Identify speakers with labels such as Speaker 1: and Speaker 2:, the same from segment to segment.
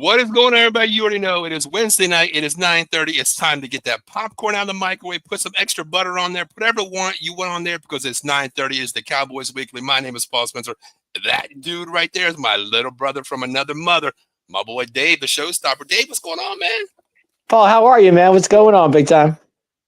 Speaker 1: What is going on, everybody? You already know it is Wednesday night. It is 9:30. It's time to get that popcorn out of the microwave, put some extra butter on there, put whatever you want on there because it's 9:30. It's the Cowboys Weekly. My name is Paul Spencer. That dude right there is my little brother from another mother, my boy Dave, the showstopper. Dave, what's going on, man?
Speaker 2: Paul, how are you, man? What's going on, big time?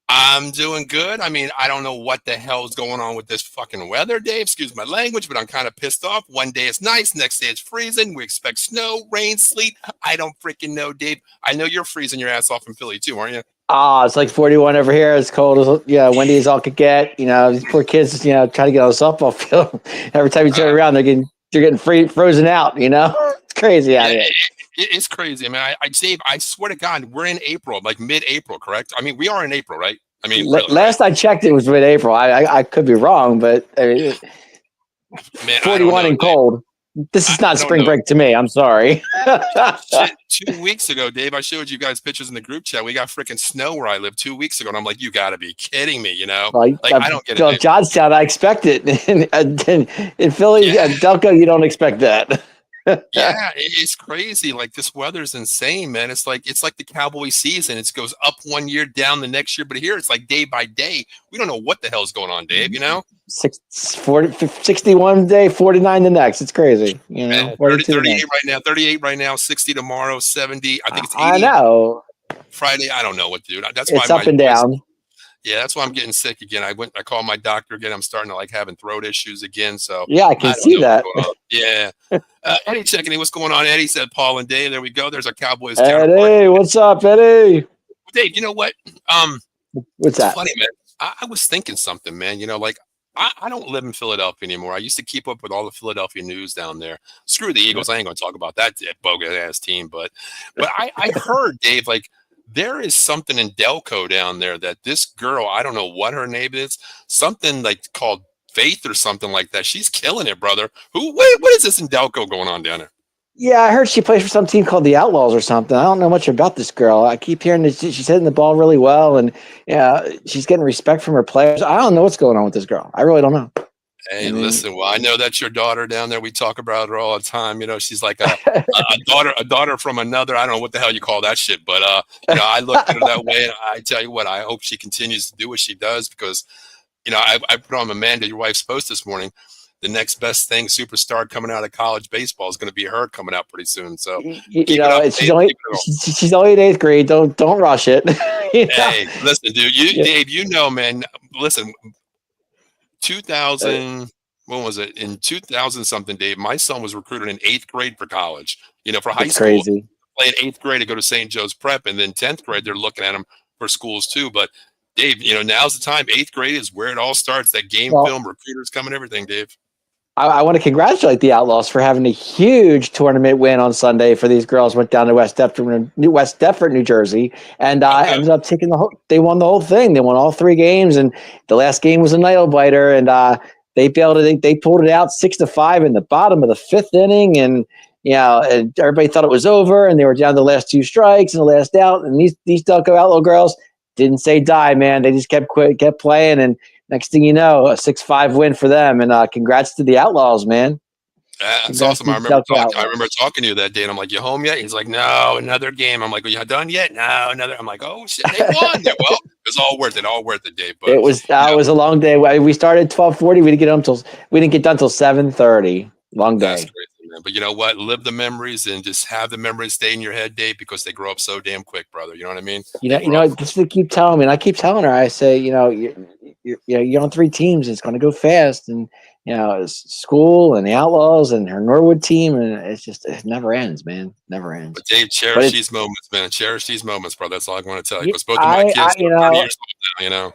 Speaker 1: I'm doing good. I mean, I don't know what the hell is going on with this fucking weather, Dave. Excuse my language, but I'm kind of pissed off. One day it's nice, next day it's freezing. We expect snow, rain, sleet. I don't freaking know, Dave. I know you're freezing your ass off in Philly too, aren't you?
Speaker 2: It's like 41 over here. It's cold as windy as all could get. These poor kids, trying to get on the softball field. Every time you turn around, they're getting frozen out. It's crazy out here.
Speaker 1: It's crazy. I mean, Dave, I swear to God, we're in April, like mid-April, correct? I mean, we are in April, right? I mean, really,
Speaker 2: last I checked, it was mid-April. I could be wrong, but man, 41 and cold. This is not spring break to me. I'm sorry.
Speaker 1: Shit, 2 weeks ago, Dave, I showed you guys pictures in the group chat. We got freaking snow where I live 2 weeks ago, and I'm like, you got to be kidding me, I don't get it.
Speaker 2: Johnstown, I expect it. In Philly, Delco, you don't expect that.
Speaker 1: Yeah, it's crazy. Like, this weather's insane, man. It's like the Cowboy season. It goes up 1 year, down the next year. But here it's like day by day. We don't know what the hell's going on, Dave,
Speaker 2: 61 day, 49 the next. It's crazy.
Speaker 1: 38 right now, 38 right now, 60 tomorrow, 70. I think it's 80.
Speaker 2: I know.
Speaker 1: Friday, I don't know what, dude. That's
Speaker 2: why it's up and down.
Speaker 1: Yeah, that's why I'm getting sick again. I called my doctor again. I'm starting to having throat issues again. So
Speaker 2: yeah, I can see that.
Speaker 1: Yeah. Eddie checking in. What's going on? Eddie said Paul and Dave. There we go. There's our Cowboys.
Speaker 2: Eddie, what's up, Eddie?
Speaker 1: Dave, you know what?
Speaker 2: What's that?
Speaker 1: Funny, man. I was thinking something, man. I don't live in Philadelphia anymore. I used to keep up with all the Philadelphia news down there. Screw the Eagles. I ain't going to talk about that bogus ass team. But I heard, Dave, there is something in Delco down there that this girl, I don't know what her name is, something called Faith or something like that. She's killing it, brother. What is this in Delco going on down there?
Speaker 2: Yeah, I heard she plays for some team called the Outlaws or something. I don't know much about this girl. I keep hearing that she's hitting the ball really well, and she's getting respect from her players. I don't know what's going on with this girl. I really don't know.
Speaker 1: Hey, listen. Well, I know that's your daughter down there. We talk about her all the time. She's like a daughter from another. I don't know what the hell you call that shit, but I look at her that way, and I tell you what, I hope she continues to do what she does because, I put on Amanda, your wife's post this morning. The next best thing, superstar coming out of college baseball, is going to be her coming out pretty soon. So
Speaker 2: she's only in 8th grade. Don't rush it.
Speaker 1: Hey, listen, dude. Dave, man. Listen. 2000, when was it? In 2000 something, Dave, my son was recruited in 8th grade for college, for high school.
Speaker 2: Crazy.
Speaker 1: Play in 8th grade to go to St. Joe's Prep, and then 10th grade, they're looking at him for schools too. But Dave, now's the time. 8th grade is where it all starts. That game film, recruiters coming, everything, Dave.
Speaker 2: I want to congratulate the Outlaws for having a huge tournament win on Sunday for these girls. Went down to West Deptford, New Jersey, and ended up taking they won the whole thing. They won all 3 games, and the last game was a nail biter. And they pulled it out 6-5 in the bottom of the 5th inning, and and everybody thought it was over, and they were down to the last 2 strikes and the last out. And these Delco Outlaw girls didn't say die, man. They just kept playing, and next thing you know, a 6-5 win for them, and congrats to the Outlaws, man.
Speaker 1: That's awesome. I remember talking to you that day, and I'm like, "You home yet?" He's like, "No, another game." I'm like, "Are you done yet?" No, another. I'm like, "Oh shit, they won!" Well, it was all worth it, Dave. But
Speaker 2: it was a long day. We started at 12:40. We didn't get done till 7:30. Long day.
Speaker 1: That's crazy, man. But you know what? Live the memories and just have the memories stay in your head, Dave, because they grow up so damn quick, brother. You know what I mean?
Speaker 2: This they keep telling me, and I keep telling her. I say, you're on 3 teams. It's going to go fast, and it's school and the Outlaws and her Norwood team, and it never ends, man. Never ends.
Speaker 1: But Dave, cherish these moments, man. Cherish these moments, bro. That's all I want to tell you. Because both of my kids are 30 years old now.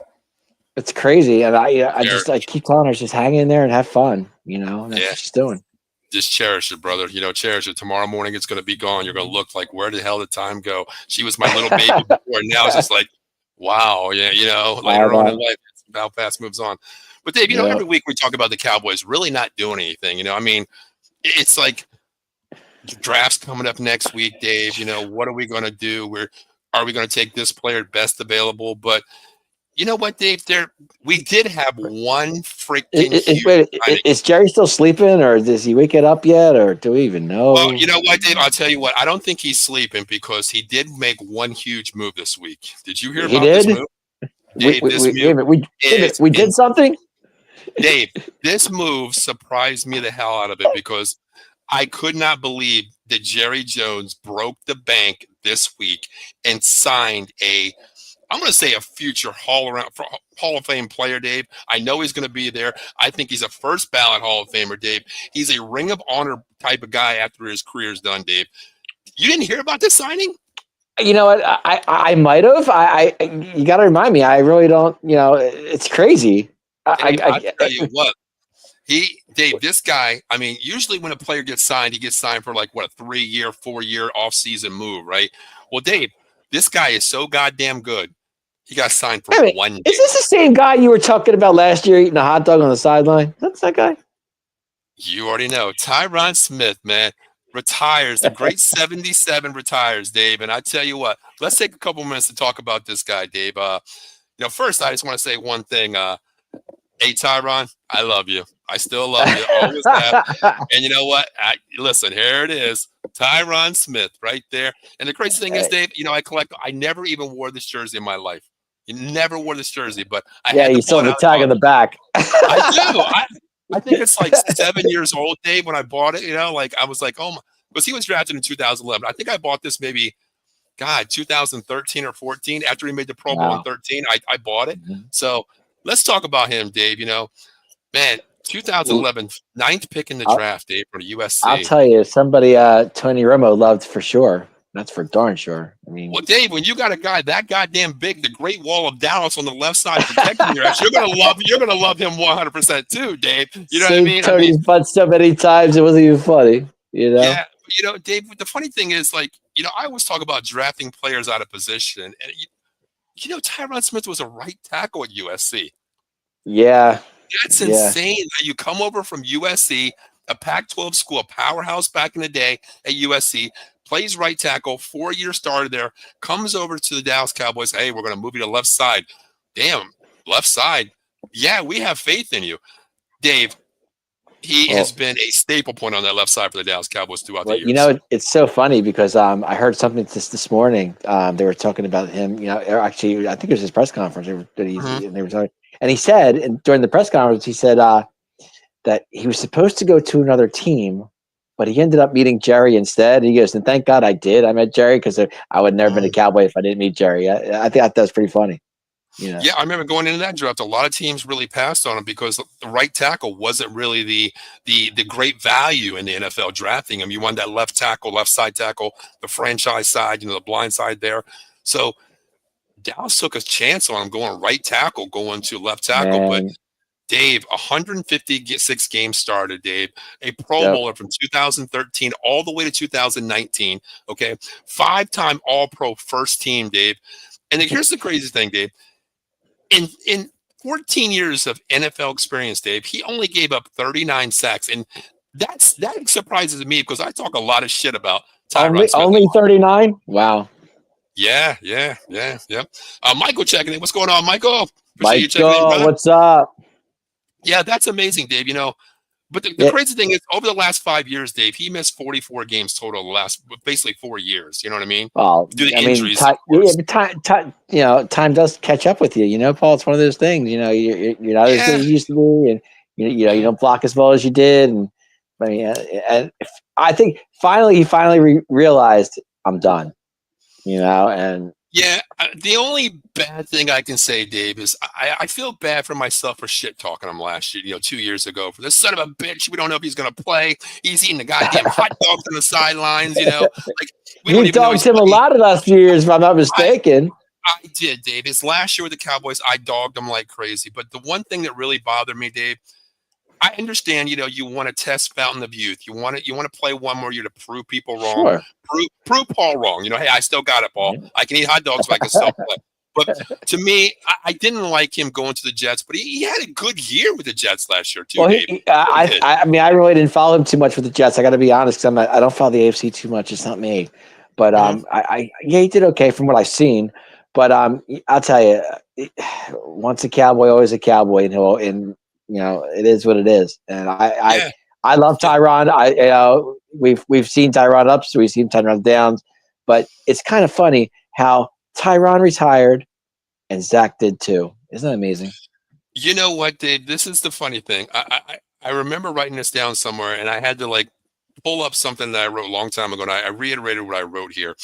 Speaker 2: It's crazy, and I keep telling her, just hang in there and have fun. That's what she's doing.
Speaker 1: Just cherish it, brother. Cherish it. Tomorrow morning, it's going to be gone. You're going to look like, where the hell did time go? She was my little baby before, and now it's just like, wow, later on in life, how fast moves on. But Dave, every week we talk about the Cowboys really not doing anything. I mean, it's like draft's coming up next week, Dave. What are we going to do? Are we going to take this player best available? But You know what, Dave? We did have one freaking huge
Speaker 2: Wait,
Speaker 1: signing.
Speaker 2: is Jerry still sleeping, or does he wake it up yet, or do we even
Speaker 1: Well,
Speaker 2: know?
Speaker 1: you know what, Dave? I'll tell you what. I don't think he's sleeping because he did make one huge move this week. Did you hear
Speaker 2: He
Speaker 1: about this
Speaker 2: did.
Speaker 1: move, Dave? This
Speaker 2: Wait a
Speaker 1: move
Speaker 2: minute. Wait a minute.
Speaker 1: is
Speaker 2: We did something.
Speaker 1: Dave. This move surprised me the hell out of it because I could not believe that Jerry Jones broke the bank this week and signed I'm going to say a future Hall of Fame player, Dave. I know he's going to be there. I think he's a first ballot Hall of Famer, Dave. He's a Ring of Honor type of guy after his career's done, Dave. You didn't hear about this signing?
Speaker 2: You know what? I might have. You got to remind me. I really don't. You know, it's crazy.
Speaker 1: Dave, I'll tell you what. Dave, this guy, I mean, usually when a player gets signed, he gets signed for like, what, a 3-year, 4-year off-season move, right? Well, Dave, this guy is so goddamn good. He got signed for
Speaker 2: Wait,
Speaker 1: 1
Speaker 2: is
Speaker 1: year.
Speaker 2: this the same guy you were talking about last year eating a hot dog on the sideline? That's that guy.
Speaker 1: You already know. Tyron Smith, man, retires. The great 77 retires, Dave. And I tell you what, let's take a couple minutes to talk about this guy, Dave. First, I just want to say one thing. Hey, Tyron, I love you. I still love you. Always have. And you know what? Listen, here it is. Tyron Smith right there. And the crazy thing is, Dave, I never even wore this jersey in my life. You never wore this jersey, but I had to
Speaker 2: you
Speaker 1: pull
Speaker 2: saw
Speaker 1: it
Speaker 2: the
Speaker 1: out.
Speaker 2: tag on the back.
Speaker 1: I do. I think it's like 7 years old, Dave, when I bought it. I was like, oh my, because he was drafted in 2011. I think I bought this maybe, God, 2013 or 14. After he made the Pro Bowl in 13, I bought it.
Speaker 2: Mm-hmm.
Speaker 1: So let's talk about him, Dave. Man, 2011, ninth pick in the draft, Dave, for the USC.
Speaker 2: I'll tell you, somebody Tony Romo loved for sure. That's for darn sure. I mean,
Speaker 1: well, Dave, when you got a guy that goddamn big, the Great Wall of Dallas on the left side protecting your ass, you're gonna love him 100% too, Dave. You know what I mean?
Speaker 2: Tony's butt so many times it wasn't even funny.
Speaker 1: Yeah, Dave. The funny thing is, I always talk about drafting players out of position, and Tyron Smith was a right tackle at USC.
Speaker 2: Yeah,
Speaker 1: that's insane. You come over from USC, a Pac-12 school, a powerhouse back in the day at USC. Plays right tackle, 4-year starter there, comes over to the Dallas Cowboys. Hey, we're going to move you to left side. Damn, left side. Yeah, we have faith in you. Dave, he has been a staple point on that left side for the Dallas Cowboys throughout the years.
Speaker 2: It's so funny because I heard something this morning. They were talking about him. Actually, I think it was his press conference that they were talking. And he said, and during the press conference, he said that he was supposed to go to another team, but he ended up meeting Jerry instead. He goes, and thank God I did. I met Jerry because I would never been a Cowboy if I didn't meet Jerry. I think that was pretty funny.
Speaker 1: Yeah, I remember going into that draft. A lot of teams really passed on him because the right tackle wasn't really the great value in the NFL drafting him. You wanted that left tackle, left side tackle, the franchise side, the blind side there. So Dallas took a chance on him going right tackle, going to left tackle, but Dave, 156 games started, Dave, a Pro Bowler from 2013 all the way to 2019. Okay. 5-time All-Pro first team, Dave. And here's the crazy thing, Dave. In 14 years of NFL experience, Dave, he only gave up 39 sacks. And that surprises me because I talk a lot of shit about Tyron Smith.
Speaker 2: Only 39? Wow.
Speaker 1: Yeah. Michael checking in. What's going on, Michael?
Speaker 2: Appreciate you checking in, brother. What's up?
Speaker 1: Yeah, that's amazing, Dave. But the crazy thing is, over the last 5 years, Dave, he missed 44 games total the last basically 4 years. You know what I mean?
Speaker 2: Well,
Speaker 1: due to injuries.
Speaker 2: Time does catch up with you. Paul, it's one of those things. You're not as good as you used to be, and you don't block as well as you did. And I think he finally realized I'm done. And
Speaker 1: yeah, the only bad thing I can say, Dave, is I feel bad for myself for shit talking him last year, 2 years ago. For this son of a bitch, we don't know if he's going to play. He's eating the goddamn hot dogs on the sidelines,
Speaker 2: You dogged him a lot of the last few years, if I'm not mistaken.
Speaker 1: I did, Dave. His last year with the Cowboys, I dogged him like crazy. But the one thing that really bothered me, Dave, I understand, you want to test Fountain of Youth. You want to play one more year to prove people wrong.
Speaker 2: Sure.
Speaker 1: Prove Paul wrong. Hey, I still got it, Paul. I can eat hot dogs, but I can still play. But to me, I didn't like him going to the Jets, but he had a good year with the Jets last year too.
Speaker 2: Well, I really didn't follow him too much with the Jets. I got to be honest, because I don't follow the AFC too much. It's not me. But he did okay from what I've seen. But I'll tell you, once a Cowboy, always a Cowboy, and it is what it is. And
Speaker 1: Yeah.
Speaker 2: I love
Speaker 1: Yeah.
Speaker 2: Tyron. We've seen Tyron ups, we've seen Tyron downs, but it's kind of funny how Tyron retired and Zach did too. Isn't that amazing?
Speaker 1: You know what, Dave? This is the funny thing. I remember writing this down somewhere, and I had to like pull up something that I wrote a long time ago, and I reiterated what I wrote here.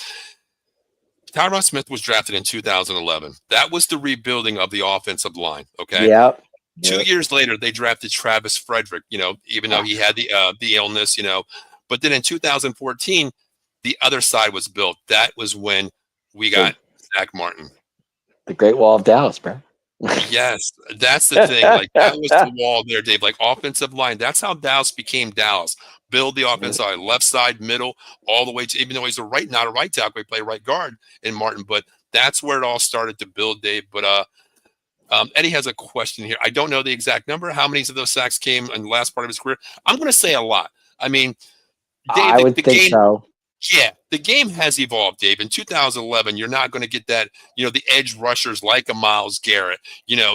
Speaker 1: Tyron Smith was drafted in 2011. That was the rebuilding of the offensive line. Okay.
Speaker 2: Yep.
Speaker 1: 2 years later, they drafted Travis Frederick. Even though he had the illness. But then in 2014, the other side was built. That was when we got Zach Martin.
Speaker 2: The Great Wall of Dallas, bro.
Speaker 1: Yes, that's the thing. Like that was the wall there, Dave. Like offensive line. That's how Dallas became Dallas. Build the offensive line, left side, middle, all the way to. Even though he's not a right tackle, he played right guard in Martin. But that's where it all started to build, Dave. But Eddie has a question here. I don't know the exact number. How many of those sacks came in the last part of his career? I'm going to say a lot. I mean, Dave,
Speaker 2: I would think
Speaker 1: game.
Speaker 2: so.
Speaker 1: Yeah, the game has evolved, Dave. In 2011, you're not going to get that, the edge rushers like a Myles Garrett,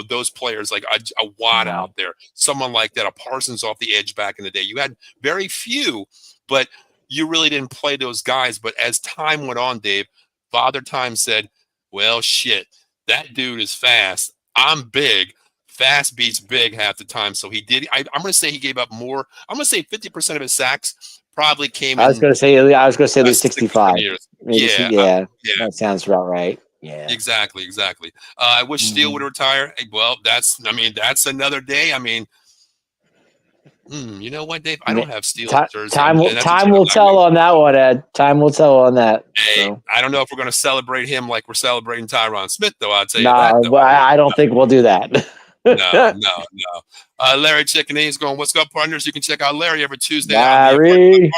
Speaker 1: those players like a Watt out there, someone like that, a Parsons off the edge back in the day. You had very few, but you really didn't play those guys. But as time went on, Dave, Father Time said, well, shit, that dude is fast. I'm big. Fast beats big half the time. So he did. I'm going to say he gave up more. I'm going to say 50% of his sacks probably came in.
Speaker 2: I was going to say at least 65. Maybe
Speaker 1: Yeah.
Speaker 2: That sounds about right. Yeah.
Speaker 1: Exactly. I wish Steele would retire. Well, that's another day. I mean, you know what, Dave? I don't have Steele jersey.
Speaker 2: Time will tell on that one, Ed. Time will tell on that.
Speaker 1: Hey,
Speaker 2: so.
Speaker 1: I don't know if we're going to celebrate him like we're celebrating Tyron Smith, though. I'll tell you
Speaker 2: that.
Speaker 1: No,
Speaker 2: I don't think we'll do that.
Speaker 1: No. Larry Chickadee is going, what's up, partners? You can check out Larry every Tuesday
Speaker 2: Larry.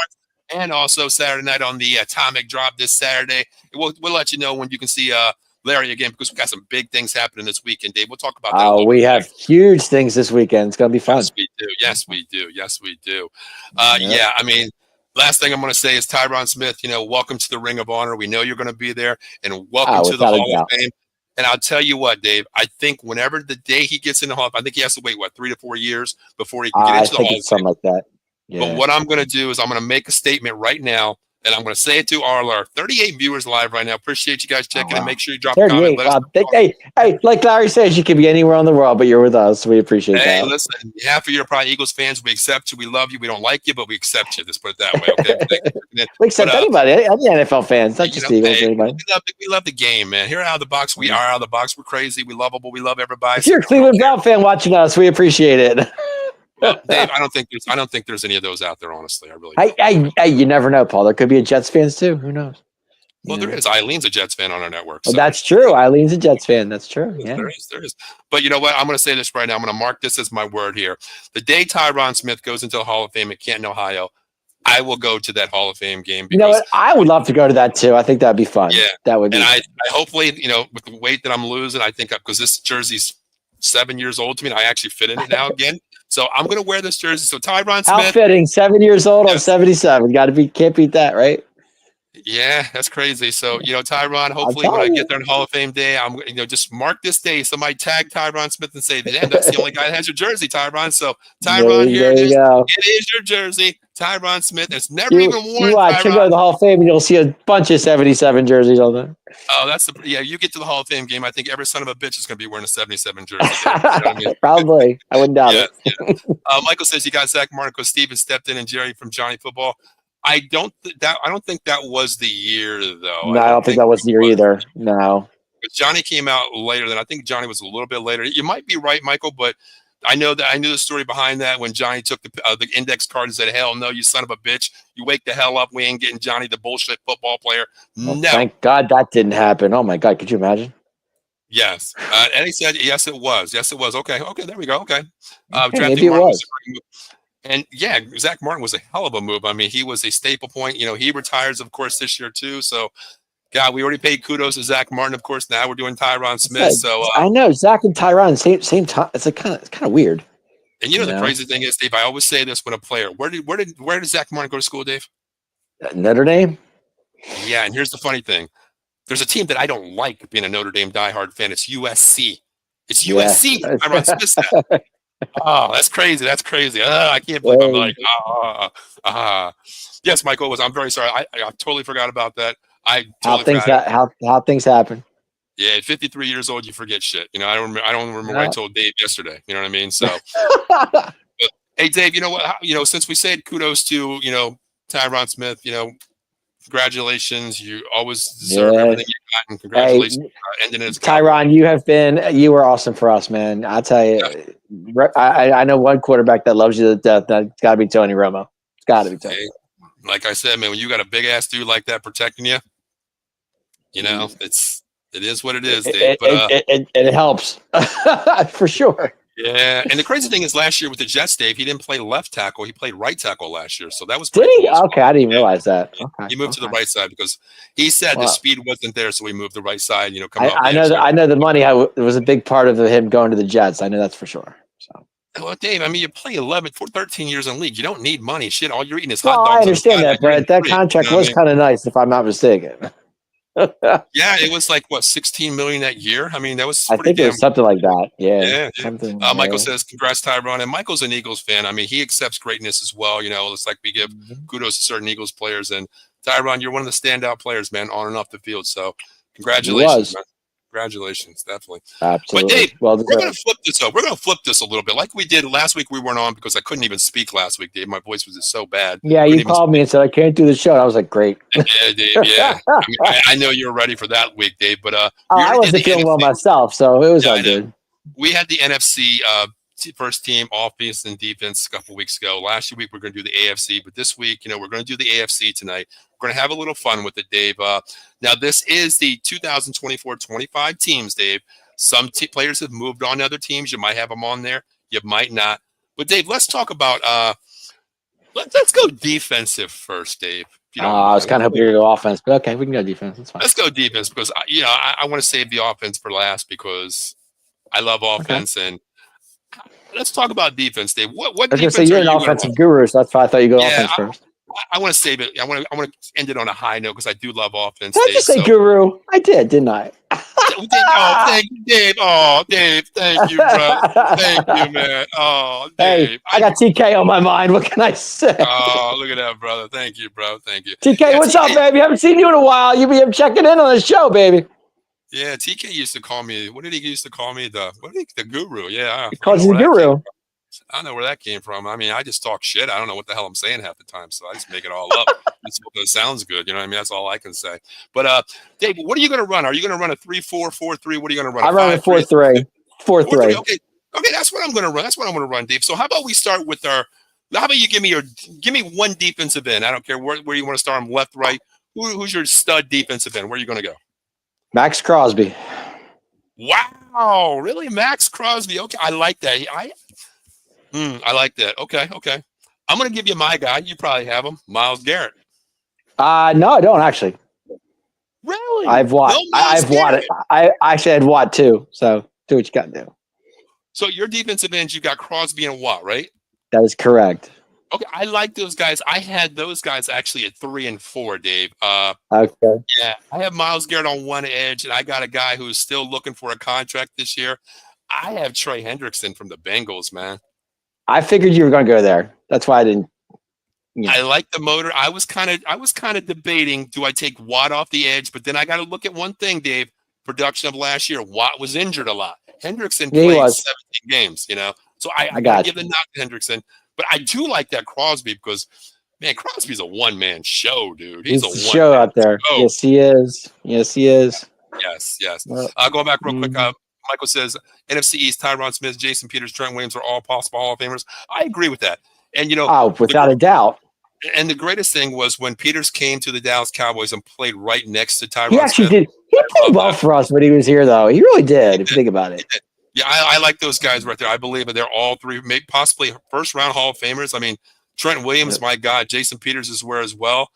Speaker 1: and also Saturday night on the Atomic Drop this Saturday. We'll let you know when you can see Larry again, because we've got some big things happening this weekend, Dave. We'll talk about that.
Speaker 2: We have huge things this weekend. It's going to be fun.
Speaker 1: Yes, we do. Yeah, I mean, last thing I'm going to say is Tyron Smith, welcome to the Ring of Honor. We know you're going to be there, and welcome to the Hall of Fame. And I'll tell you what, Dave, I think whenever the day he gets in the Hall, I think he has to wait, 3 to 4 years before he can get into the Hall of Fame.
Speaker 2: Something like that. Yeah.
Speaker 1: But what I'm going to do is I'm going to make a statement right now, and I'm going to say it to all our 38 viewers live right now. Appreciate you guys checking and make sure you drop a comment.
Speaker 2: Hey, like Larry says, you could be anywhere on the world, but you're with us. We appreciate that.
Speaker 1: Hey, listen, half of you are probably Eagles fans. We accept you. We love you. We don't like you, but we accept you. Let's put it that way, okay?
Speaker 2: We accept anybody. Any NFL fans, not just Eagles. Anybody.
Speaker 1: We love the game, man. Here out of the box, we are out of the box. We're crazy. We lovable. We love everybody.
Speaker 2: If you're a Cleveland Brown fan watching us, we appreciate it.
Speaker 1: Well, Dave, I don't think there's any of those out there. Honestly, I really.
Speaker 2: Hey, you never know, Paul. There could be a Jets fans too. Who knows?
Speaker 1: Well, there is. Eileen's a Jets fan on our network.
Speaker 2: So. That's true. Eileen's a Jets fan. That's true. Yeah,
Speaker 1: there is. But you know what? I'm going to say this right now. I'm going to mark this as my word here. The day Tyron Smith goes into the Hall of Fame at Canton, Ohio, I will go to that Hall of Fame game.
Speaker 2: You know what? I would love to go to that too. I think that'd be fun.
Speaker 1: Yeah,
Speaker 2: that would. And
Speaker 1: I hopefully, with the weight that I'm losing, I think because this jersey's 7 years old to me, and I actually fit in it now again. So I'm going to wear this jersey. So Tyron Smith.
Speaker 2: How fitting, 7 years old on 77. Can't beat that, right?
Speaker 1: Yeah, that's crazy. So, Tyron, hopefully when I get there on Hall of Fame Day, I'm, just mark this day. Somebody tag Tyron Smith and say, damn, that's the only guy that has your jersey, Tyron. So, Tyron, here it is. It is your jersey, Tyron Smith. It's never even worn.
Speaker 2: Check out the Hall of Fame and you'll see a bunch of 77 jerseys on there.
Speaker 1: Oh, you get to the Hall of Fame game. I think every son of a bitch is going to be wearing a 77 jersey. You know what I mean?
Speaker 2: Probably. I wouldn't doubt it.
Speaker 1: Yeah. Michael says you got Zach Martin because Steven stepped in and Jerry from Johnny Football. I don't think that was the year though.
Speaker 2: No, I don't think that was the year either. No.
Speaker 1: Because Johnny came out later than I think Johnny was a little bit later. You might be right, Michael, but I knew the story behind that when Johnny took the index card and said, "Hell no, you son of a bitch! You wake the hell up! We ain't getting Johnny the bullshit football player." No.
Speaker 2: Thank God that didn't happen. Oh my God, could you imagine?
Speaker 1: Yes. Eddie said, "Yes, it was. Yes, it was." Okay, there we go. Okay.
Speaker 2: Maybe it was.
Speaker 1: And yeah, Zach Martin was a hell of a move. I mean, he was a staple point. He retires, of course, this year too. So, God, we already paid kudos to Zach Martin, of course. Now we're doing Tyron Smith. So
Speaker 2: I know Zach and Tyron same time. It's like kind of weird.
Speaker 1: And the crazy thing is, Dave, I always say this when a player. Where did Zach Martin go to school, Dave?
Speaker 2: Notre Dame.
Speaker 1: Yeah, and here's the funny thing. There's a team that I don't like being a Notre Dame diehard fan. It's USC. It's
Speaker 2: Yeah.
Speaker 1: USC. Tyron Smith said. Oh, that's crazy. That's crazy. I can't believe I'm like, Yes, Michael, I'm very sorry. I totally forgot about that. I
Speaker 2: how
Speaker 1: totally
Speaker 2: things
Speaker 1: forgot.
Speaker 2: how things happen.
Speaker 1: Yeah, at 53 years old, you forget shit. I don't remember what I
Speaker 2: Yeah.
Speaker 1: told Dave yesterday. You know what I mean? So, hey, Dave, you know what? Since we said kudos to, Tyron Smith, congratulations. You always deserve
Speaker 2: Yeah.
Speaker 1: everything you got, and
Speaker 2: Hey,
Speaker 1: congratulations ending as a Cowboy.
Speaker 2: Tyron, you were awesome for us, man. I tell
Speaker 1: Yeah.
Speaker 2: you, I know one quarterback that loves you to death. That's got to be Tony Romo. It's got to be Tony.
Speaker 1: Hey, like I said, man, when you got a big ass dude like that protecting you, it is what it is, Dave. But
Speaker 2: It helps for sure.
Speaker 1: yeah, and the crazy thing is, last year with the Jets, Dave, he didn't play left tackle; he played right tackle last year, so that was
Speaker 2: Did
Speaker 1: pretty
Speaker 2: he?
Speaker 1: cool as
Speaker 2: Okay,
Speaker 1: well.
Speaker 2: I didn't even
Speaker 1: Yeah,
Speaker 2: realize that.
Speaker 1: he
Speaker 2: Okay,
Speaker 1: moved to the right side because he said the
Speaker 2: well,
Speaker 1: speed wasn't there, so he moved the right side. Coming off
Speaker 2: I
Speaker 1: the
Speaker 2: know
Speaker 1: edge.
Speaker 2: that I know the money was a big part of him going to the Jets. I know that's for sure. So.
Speaker 1: Well, Dave, I mean, you play 13 years in the league. You don't need money. Shit, all you're eating is hot
Speaker 2: Well, I
Speaker 1: dogs on the
Speaker 2: understand
Speaker 1: sideline.
Speaker 2: that,
Speaker 1: You're eating
Speaker 2: but that
Speaker 1: free. You
Speaker 2: contract
Speaker 1: know what I
Speaker 2: was
Speaker 1: mean?
Speaker 2: kind of nice, if I'm not mistaken.
Speaker 1: Yeah, it was like what, 16 million that year. I mean, that was
Speaker 2: I
Speaker 1: pretty
Speaker 2: think it
Speaker 1: damn.
Speaker 2: was something like that. Yeah,
Speaker 1: Yeah, yeah.
Speaker 2: something.
Speaker 1: Michael says, "Congrats, Tyron." And Michael's an Eagles fan. I mean, he accepts greatness as well. It's like we give kudos to certain Eagles players. And Tyron, you're one of the standout players, man, on and off the field. So,
Speaker 2: He
Speaker 1: congratulations,
Speaker 2: was
Speaker 1: man. Congratulations, definitely. But
Speaker 2: absolutely
Speaker 1: Dave,
Speaker 2: well
Speaker 1: we're gonna
Speaker 2: deserved.
Speaker 1: flip this up. We're gonna flip this a little bit, like we did last week. We weren't on because I couldn't even speak last week, Dave. My voice was just so bad.
Speaker 2: Yeah,
Speaker 1: Couldn't
Speaker 2: you
Speaker 1: even
Speaker 2: called me
Speaker 1: speak.
Speaker 2: and said I can't do the show. And I was like, great.
Speaker 1: Yeah, Dave. Yeah, I mean, I know you're ready for that week, Dave. But we
Speaker 2: I
Speaker 1: already did
Speaker 2: wasn't
Speaker 1: the
Speaker 2: feeling well
Speaker 1: NFC.
Speaker 2: myself, so it was
Speaker 1: Yeah,
Speaker 2: all
Speaker 1: I know.
Speaker 2: good.
Speaker 1: We had the NFC first team offense and defense a couple weeks ago. Last week we're going to do the AFC, but this week, we're going to do the AFC tonight. We're going to have a little fun with it, Dave. Now this is the 2024-25 teams, Dave. Some players have moved on to other teams. You might have them on there. You might not. But Dave, let's talk about. Let's go defensive first, Dave. If you don't
Speaker 2: I was
Speaker 1: mind.
Speaker 2: kind of hoping you to go offense, but okay, we can go defense. That's fine.
Speaker 1: Let's go defense because I want to save the offense for last because I love
Speaker 2: Okay.
Speaker 1: offense. And let's talk about defense, Dave. What
Speaker 2: I was going to say
Speaker 1: defense are
Speaker 2: you're an
Speaker 1: you going to run?
Speaker 2: offensive guru, so that's why I thought you go
Speaker 1: Yeah,
Speaker 2: offense first.
Speaker 1: I want to save it. I want to end it on a high note because I do love offense,
Speaker 2: Did I
Speaker 1: Dave.
Speaker 2: just say guru? I did, didn't I?
Speaker 1: Oh, thank you, Dave. Oh, Dave, thank you, bro. Thank you, man. Oh,
Speaker 2: Hey,
Speaker 1: Dave.
Speaker 2: I got TK on my mind. What can I say?
Speaker 1: Oh, look at that, brother. Thank you, bro. Thank you.
Speaker 2: TK,
Speaker 1: Yeah,
Speaker 2: what's
Speaker 1: TK,
Speaker 2: up, baby? Haven't seen you in a while. You be checking in on the show, baby.
Speaker 1: Yeah, TK used to call me. What did he used to call me? The guru. Yeah,
Speaker 2: He
Speaker 1: I don't
Speaker 2: calls
Speaker 1: know
Speaker 2: you
Speaker 1: where
Speaker 2: the
Speaker 1: that came
Speaker 2: guru.
Speaker 1: from. I don't know where that came from. I mean, I just talk shit. I don't know what the hell I'm saying half the time, so I just make it all up. It's because it sounds good. You know what I mean? That's all I can say. But Dave, what are you going to run? Are you going to run a 3-4, 4-3? What are you going to run?
Speaker 2: I'm running 4-3. 4-3.
Speaker 1: Okay, that's what I'm going to run. That's what I'm going to run, Dave. So how about we start with our? How about you give me one defensive end? I don't care where you want to start. I'm left, right. Who's your stud defensive end? Where are you going to go?
Speaker 2: Max Crosby.
Speaker 1: Wow, really, Max Crosby? Okay, I like that. I like that. Okay. I'm going to give you my guy. You probably have him, Myles Garrett.
Speaker 2: No, I don't actually.
Speaker 1: Really?
Speaker 2: I've Watt.
Speaker 1: No Myles
Speaker 2: I've Watt. I actually had Watt too. So do what you got to do.
Speaker 1: So your defensive ends, you got Crosby and Watt, right?
Speaker 2: That is correct.
Speaker 1: Okay, I like those guys. I had those guys actually at 3 and 4, Dave.
Speaker 2: Okay.
Speaker 1: Yeah, I have Myles Garrett on one edge, and I got a guy who's still looking for a contract this year. I have Trey Hendrickson from the Bengals, man.
Speaker 2: I figured you were going to go there. That's why I didn't.
Speaker 1: Yeah. I like the motor. I was kind of debating, do I take Watt off the edge? But then I got to look at one thing, Dave. Production of last year, Watt was injured a lot. Hendrickson played 17 games, So I got to give the knock to Hendrickson. But I do like that Crosby because, man, Crosby's a one-man show, dude. He's a
Speaker 2: show out there.
Speaker 1: Show.
Speaker 2: Yes, he is. Yes.
Speaker 1: Yes. Going back real quick. Michael says NFC East, Tyron Smith, Jason Peters, Trent Williams are all possible Hall of Famers. I agree with that. And,
Speaker 2: without a doubt.
Speaker 1: And the greatest thing was when Peters came to the Dallas Cowboys and played right next to Tyron
Speaker 2: He actually
Speaker 1: Smith.
Speaker 2: did. He played well for us when he was here, though. He really did, if you think about it.
Speaker 1: Yeah, I like those guys right there. I believe that they're all three, maybe possibly first-round Hall of Famers. I mean, Trent Williams, my God. Jason Peters is where as well.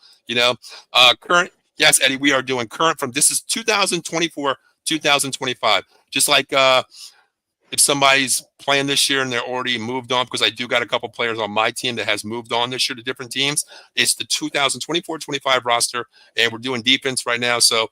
Speaker 1: Current. Yes, Eddie, we are doing current from this is 2024, 2025. Just like if somebody's playing this year and they're already moved on, because I do got a couple players on my team that has moved on this year to different teams. It's the 2024-25 roster, and we're doing defense right now. So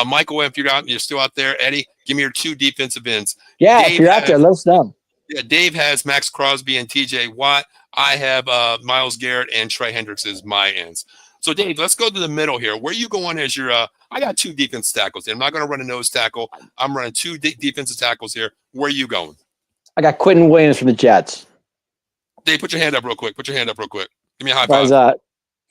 Speaker 1: Michael, if you're still out there, Eddie, give me your 2 defensive ends.
Speaker 2: Yeah, if you're out there, let us know.
Speaker 1: Yeah, Dave has Max Crosby and T.J. Watt. I have Myles Garrett and Trey Hendricks as my ends. So, Dave, let's go to the middle here. Where are you going as your I got 2 defense tackles. I'm not going to run a nose tackle. I'm running 2 defensive tackles here. Where are you going?
Speaker 2: I got Quentin Williams from the Jets.
Speaker 1: Dave, put your hand up real quick. Give me a high
Speaker 2: Why
Speaker 1: five.
Speaker 2: is that?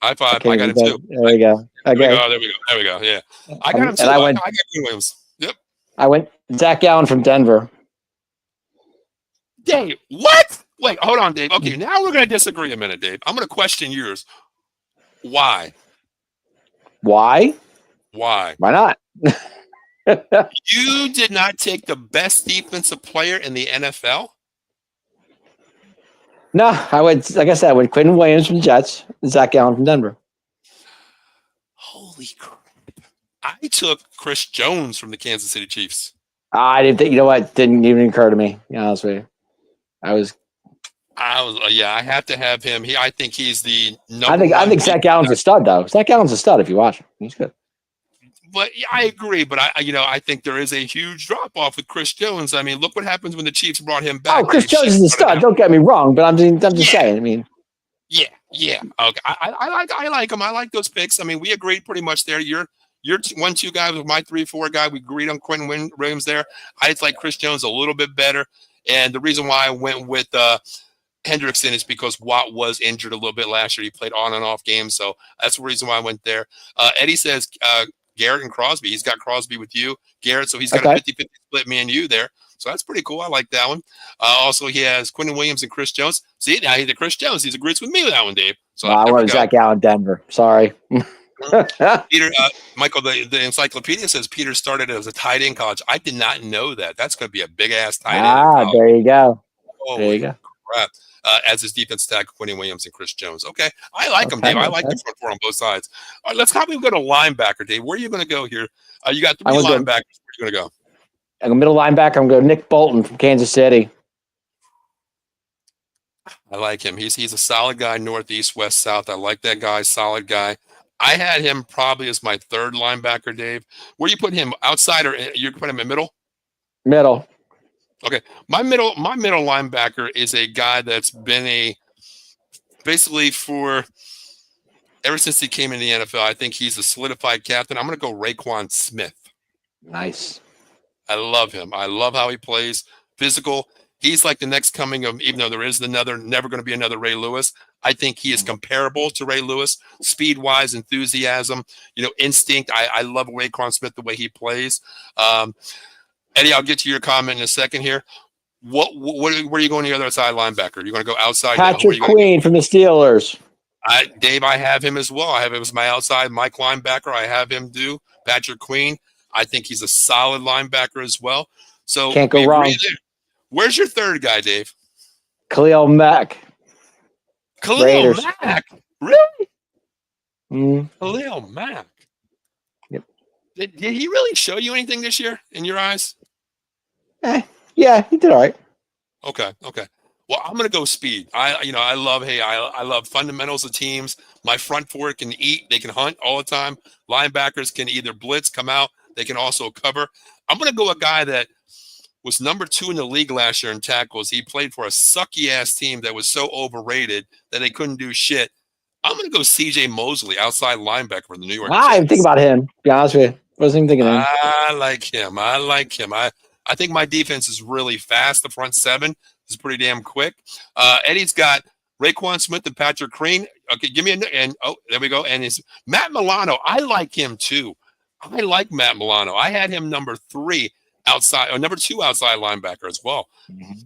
Speaker 1: High five.
Speaker 2: Okay,
Speaker 1: I got it too.
Speaker 2: There we go. Okay.
Speaker 1: There we go. Yeah. I got him too. I got Quentin Williams. Yep.
Speaker 2: I went Zach Allen from Denver.
Speaker 1: Dave, what? Wait, hold on, Dave. Okay, now we're going to disagree a minute, Dave. I'm going to question yours. Why?
Speaker 2: Why?
Speaker 1: Why?
Speaker 2: Why not?
Speaker 1: You did not take the best defensive player in the NFL?
Speaker 2: No, I went, like I said, I went Quentin Williams from the Jets, Zach Allen from Denver.
Speaker 1: Holy crap. I took Chris Jones from the Kansas City Chiefs.
Speaker 2: I didn't think, you know what? Didn't even occur to me. To be honest with you. I was,
Speaker 1: I have to have him. I think he's the number
Speaker 2: I think Zach Allen's a stud, though. Zach Allen's a stud if you watch him. He's good.
Speaker 1: But yeah, I agree. But I think there is a huge drop off with Chris Jones. I mean, look what happens when the Chiefs brought him back.
Speaker 2: Oh, Chris Jones is a stud. Don't get me wrong, but I'm just saying. I mean,
Speaker 1: yeah. Okay, I like him. I like those picks. I mean, we agreed pretty much there. You're 1-2 guy with my 3-4 guy. We agreed on Quentin Williams there. I just like Chris Jones a little bit better, and the reason why I went with Hendrickson is because Watt was injured a little bit last year. He played on and off games, so that's the reason why I went there. Eddie says Garrett and Crosby. He's got Crosby with you, Garrett, so he's got a 50-50 split, me and you there. So that's pretty cool. I like that one. Also, he has Quentin Williams and Chris Jones. See, now he's a Chris Jones. He's agrees with me with that one, Dave. So
Speaker 2: I went Zach Allen, Denver. Sorry.
Speaker 1: Peter, Michael, the encyclopedia says Peter started as a tight end in college. I did not know that. That's going to be a big ass tight end.
Speaker 2: There you go. There you go.
Speaker 1: Crap. As his defense tackle, Quentin Williams and Chris Jones. Okay, I like him, Dave. I like the front four on both sides. All right, let's probably go to linebacker, Dave. Where are you going to go here? You got 3 linebackers. Where are you going to go?
Speaker 2: I'm a middle linebacker. I'm going to go Nick Bolton from Kansas City.
Speaker 1: I like him. He's a solid guy, northeast, west, south. I like that guy, solid guy. I had him probably as my 3rd linebacker, Dave. Where do you put him? Outside or you put him in middle?
Speaker 2: Middle.
Speaker 1: Okay. My middle linebacker is a guy that's been basically for ever since he came in the NFL. I think he's a solidified captain. I'm going to go Raekwon Smith.
Speaker 2: Nice.
Speaker 1: I love him. I love how he plays. Physical. He's like the next coming of, even though there is never going to be another Ray Lewis. I think he is comparable to Ray Lewis, speed-wise, enthusiasm, instinct. I love Raekwon Smith, the way he plays. Eddie, I'll get to your comment in a second here. Where are you going to the other side linebacker? You're going to go outside?
Speaker 2: Patrick Queen from the Steelers.
Speaker 1: Dave, I have him as well. I have him as my outside Mike linebacker. I have him do Patrick Queen. I think he's a solid linebacker as well. So
Speaker 2: can't go wrong.
Speaker 1: Where's your 3rd guy, Dave?
Speaker 2: Khalil Mack.
Speaker 1: Khalil Mack? Really? Khalil Mack.
Speaker 2: Yep.
Speaker 1: Did he really show you anything this year in your eyes?
Speaker 2: Yeah, he did all right.
Speaker 1: Okay. Well, I'm going to go speed. I love fundamentals of teams. My front four can eat. They can hunt all the time. Linebackers can either blitz, come out. They can also cover. I'm going to go a guy that was number 2 in the league last year in tackles. He played for a sucky-ass team that was so overrated that they couldn't do shit. I'm going to go C.J. Mosley, outside linebacker for the New York Jets.
Speaker 2: I didn't think about him, to be honest with you. Wasn't even thinking of him.
Speaker 1: I like him. I think my defense is really fast. The front 7 is pretty damn quick. Eddie's got Raekwon Smith and Patrick Queen. Okay, give me there we go. And it's Matt Milano. I like him too. I like Matt Milano. I had him number 3 outside, or number 2 outside linebacker as well.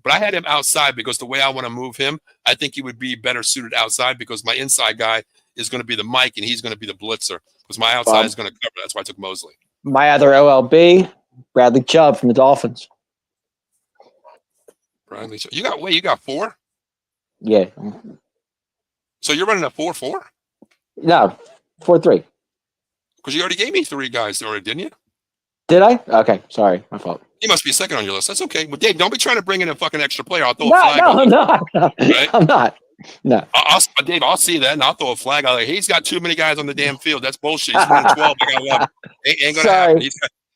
Speaker 1: But I had him outside because the way I want to move him, I think he would be better suited outside because my inside guy is going to be the Mike and he's going to be the blitzer because my outside is going to cover. That's why I took Mosley.
Speaker 2: My other OLB, Bradley Chubb from the Dolphins.
Speaker 1: Bradley Chubb. You got 4?
Speaker 2: Yeah.
Speaker 1: So you're running a 4-4?
Speaker 2: No, 4-3.
Speaker 1: Because you already gave me 3 guys already, didn't you?
Speaker 2: Did I? Okay, sorry, my fault.
Speaker 1: He must be second on your list. That's okay. Well, Dave, don't be trying to bring in a fucking extra player. I'll throw a
Speaker 2: No,
Speaker 1: flag.
Speaker 2: I'm not.
Speaker 1: Right?
Speaker 2: I'm not. No.
Speaker 1: Dave, I'll see that and I'll throw a flag out. Like, he's got too many guys on the damn field. That's bullshit. He's running 12. I got 11. Ain't gonna happen.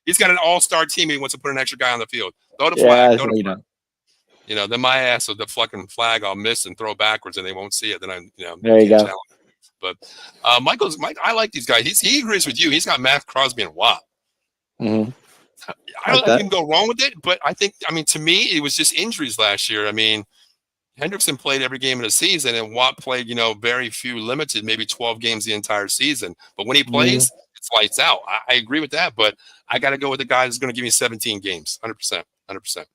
Speaker 1: He's got an all-star team. He wants to put an extra guy on the field. Throw the flag. Throw the flag. Then my ass with the fucking flag I'll miss and throw backwards and they won't see it. Then I'm,
Speaker 2: there you go.
Speaker 1: Challenge. But Mike, I like these guys. He agrees with you. He's got Matt Crosby and Watt.
Speaker 2: Mm-hmm.
Speaker 1: I don't think you can go wrong with it, but to me, it was just injuries last year. I mean, Hendrickson played every game of the season, and Watt played, very few limited, maybe 12 games the entire season. But when he plays, it's lights out. I agree with that, but I got to go with the guy that's going to give me 17 games, 100%.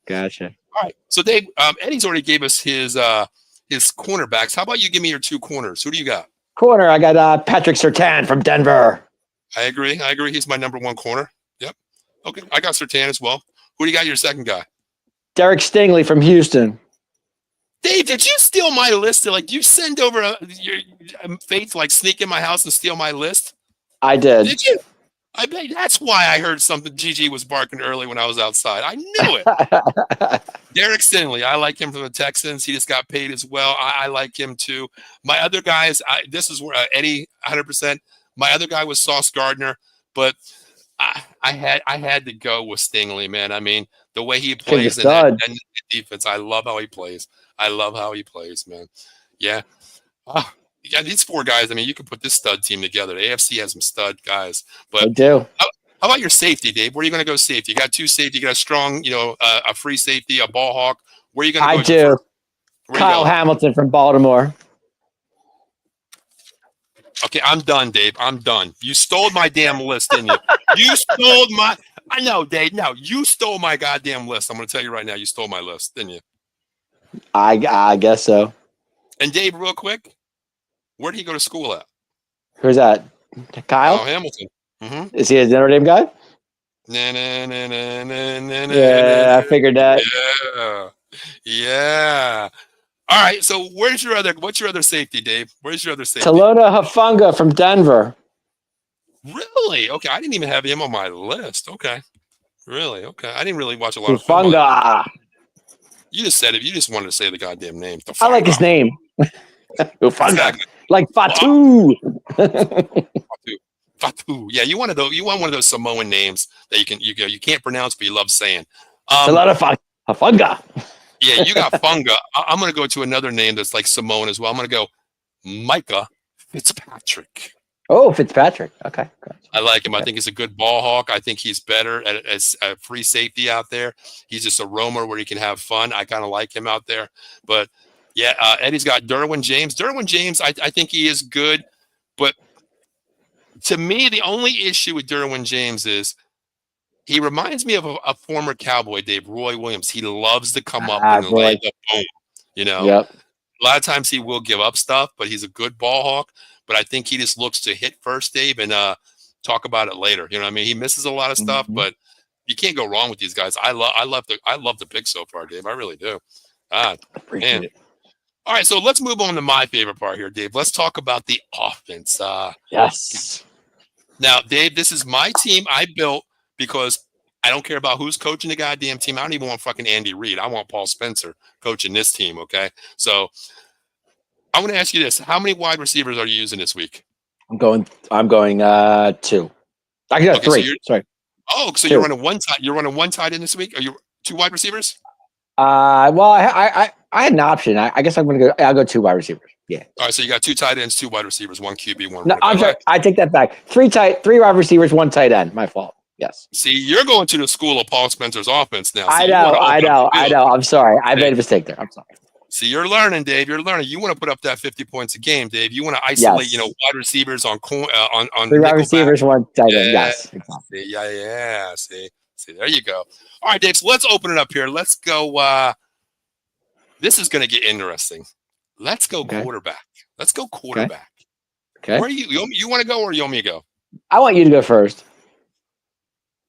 Speaker 2: Gotcha.
Speaker 1: All right. So Dave, Eddie's already gave us his cornerbacks. How about you give me your two corners? Who do you got?
Speaker 2: Corner, I got Patrick Surtain from Denver.
Speaker 1: I agree. He's my number one corner. Yep. Okay. I got Surtain as well. Who do you got your second guy?
Speaker 2: Derek Stingley from Houston.
Speaker 1: Dave, did you steal my list? Like, you send over your Faith, like, sneak in my house and steal my list?
Speaker 2: I did.
Speaker 1: Did you? I bet that's why I heard something. Gigi was barking early when I was outside. I knew it. Derek Stingley, I like him from the Texans. He just got paid as well. I like him too. My other guys, this is where Eddie, 100%. My other guy was Sauce Gardner, but I had to go with Stingley, man. I mean, the way he plays in that defense, I love how he plays. Man. Yeah. Yeah, these four guys, I mean, you can put this stud team together. The AFC has some stud guys. But
Speaker 2: I do.
Speaker 1: How about your safety, Dave? Where are you going to go safety? You got two safety. You got a strong, a free safety, a ball hawk. Where are you going to go?
Speaker 2: I do. Kyle Hamilton from Baltimore.
Speaker 1: Okay, I'm done, Dave. I'm done. You stole my damn list, didn't you? You stole my – I know, Dave. No, you stole my goddamn list. I'm going to tell you right now, you stole my list, didn't you?
Speaker 2: I guess so.
Speaker 1: And Dave, real quick, where did he go to school at?
Speaker 2: Who's that? Kyle?
Speaker 1: Oh, Hamilton. Mm-hmm.
Speaker 2: Is he a Notre Dame guy? Yeah, I figured that.
Speaker 1: Yeah. All right. So what's your other safety, Dave? Where's your other safety?
Speaker 2: Talona Hufanga from Denver.
Speaker 1: Really? Okay. I didn't even have him on my list. Okay. Really? Okay. I didn't really watch a lot of
Speaker 2: Hufanga.
Speaker 1: You just said it. You just wanted to say the goddamn name.
Speaker 2: I like his name. Hufanga. Exactly. Like Fatu.
Speaker 1: Fatu. Yeah, you want one of those Samoan names that you can't pronounce, but you love saying.
Speaker 2: Hufanga.
Speaker 1: Yeah, you got Funga. I'm going to go to another name that's like Samoan as well. I'm going to go Micah Fitzpatrick.
Speaker 2: Oh, Fitzpatrick. Okay.
Speaker 1: I like him. I think he's a good ball hawk. I think he's better as a free safety out there. He's just a roamer where he can have fun. I kind of like him out there. But, yeah, Eddie's got Derwin James. Derwin James, I think he is good. But to me, the only issue with Derwin James is he reminds me of a former Cowboy, Dave, Roy Williams. He loves to come up and lay the boom. Yep. A lot of times he will give up stuff, but he's a good ball hawk. But I think he just looks to hit first, Dave, and talk about it later. You know what I mean? He misses a lot of stuff, but you can't go wrong with these guys. I love the pick so far, Dave. I really do.
Speaker 2: Appreciate it.
Speaker 1: All right, so let's move on to my favorite part here, Dave. Let's talk about the offense.
Speaker 2: Yes.
Speaker 1: Now, Dave, this is my team I built because I don't care about who's coaching the goddamn team. I don't even want fucking Andy Reid. I want Paul Spencer coaching this team, okay? So I want to ask you this. How many wide receivers are you using this week?
Speaker 2: I'm going 2. I got 3. Sorry.
Speaker 1: Oh, so 2. You're running one tight end this week? Are you 2 wide receivers?
Speaker 2: Well, I had an option. I guess I'll go 2 wide receivers. Yeah.
Speaker 1: All right, so you got 2 tight ends, 2 wide receivers, 1 QB, 1.
Speaker 2: No, I'm sorry. I take that back. 3 wide receivers, 1 tight end. My fault. Yes.
Speaker 1: See, you're going to the school of Paul Spencer's offense now. So
Speaker 2: I know. I'm sorry. I made a mistake there. I'm sorry.
Speaker 1: See, you're learning, Dave. You're learning. You want to put up that 50 points a game, Dave. You want to isolate, wide receivers on 3
Speaker 2: wide receivers, 1 tight end. Yes.
Speaker 1: Exactly. Yeah. See, there you go. All right, Dave. So let's open it up here. Let's go. This is going to get interesting. Let's go quarterback. Let's go quarterback.
Speaker 2: Okay.
Speaker 1: Where are you? You want to go or you want me to go?
Speaker 2: I want you to go first.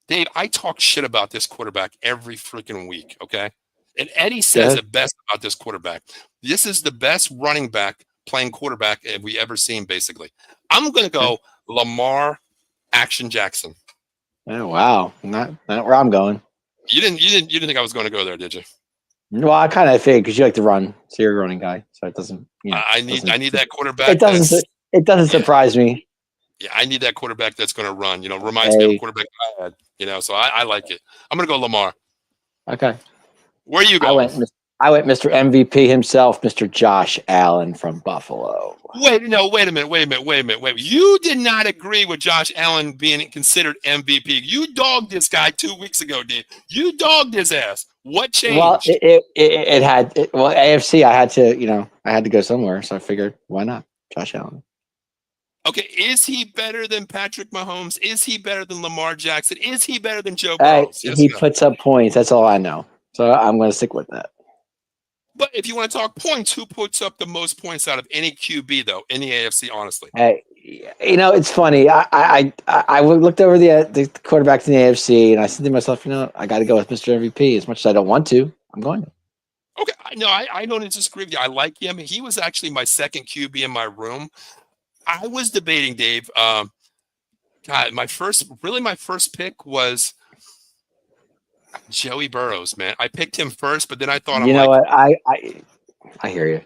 Speaker 1: Dave, I talk shit about this quarterback every freaking week, okay? And Eddie says it best about this quarterback. This is the best running back playing quarterback we ever seen, basically. I'm going to go Lamar Action Jackson.
Speaker 2: Oh, wow. Not where I'm going.
Speaker 1: You didn't think I was going to go there, did you?
Speaker 2: Well, I kind of figured because you like to run, so you're a running guy, so it doesn't.
Speaker 1: I need that
Speaker 2: It
Speaker 1: quarterback
Speaker 2: doesn't.
Speaker 1: that's
Speaker 2: It doesn't
Speaker 1: yeah.
Speaker 2: surprise me.
Speaker 1: Yeah, I need that quarterback that's going to run. Reminds me of a
Speaker 2: Hey,
Speaker 1: quarterback I had. So I like it. I'm going to go Lamar.
Speaker 2: okay.
Speaker 1: Where are you
Speaker 2: I
Speaker 1: going?
Speaker 2: went. I went Mr. MVP himself, Mr. Josh Allen from Buffalo.
Speaker 1: Wait a minute. You did not agree with Josh Allen being considered MVP. You dogged this guy 2 weeks ago, Dave. You dogged his ass. What
Speaker 2: Well,
Speaker 1: changed?
Speaker 2: well, AFC. I had to, I had to go somewhere, so I figured, why not, Josh Allen?
Speaker 1: Okay, is he better than Patrick Mahomes? Is he better than Lamar Jackson? Is he better than Joe
Speaker 2: Hey,
Speaker 1: Burrows? Yes
Speaker 2: he
Speaker 1: or no?
Speaker 2: puts up points. That's all I know. So I'm going to stick with that.
Speaker 1: But if you want to talk points, who puts up the most points out of any QB though in the AFC? Honestly,
Speaker 2: Hey, it's funny. I looked over the quarterbacks in the AFC, and I said to myself, I got to go with Mr. MVP. As much as I don't want to, I'm going to.
Speaker 1: okay. I don't disagree with you. I like him. He was actually my second QB in my room. I was debating, Dave. God, my first pick was Joey Burrows. Man, I picked him first, but then I thought
Speaker 2: You know what? I hear you.